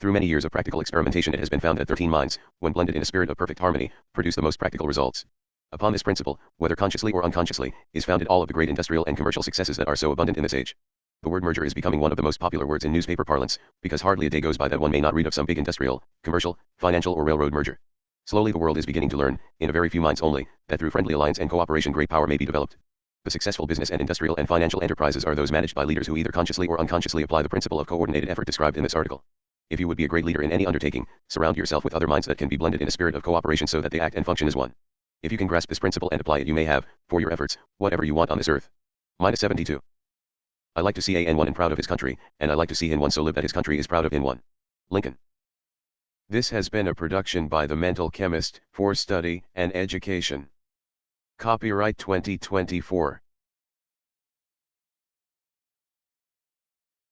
Through many years of practical experimentation it has been found that 13 minds, when blended in a spirit of perfect harmony, produce the most practical results. Upon this principle, whether consciously or unconsciously, is founded all of the great industrial and commercial successes that are so abundant in this age. The word merger is becoming one of the most popular words in newspaper parlance, because hardly a day goes by that one may not read of some big industrial, commercial, financial or railroad merger. Slowly the world is beginning to learn, in a very few minds only, that through friendly alliance and cooperation great power may be developed. The successful business and industrial and financial enterprises are those managed by leaders who either consciously or unconsciously apply the principle of coordinated effort described in this article. If you would be a great leader in any undertaking, surround yourself with other minds that can be blended in a spirit of cooperation so that they act and function as one. If you can grasp this principle and apply it, you may have, for your efforts, whatever you want on this earth. -72. I like to see a one and proud of his country, and I like to see him one so live that his country is proud of him one. Lincoln. This has been a production by the MentalChemist, for study and education. Copyright 2024.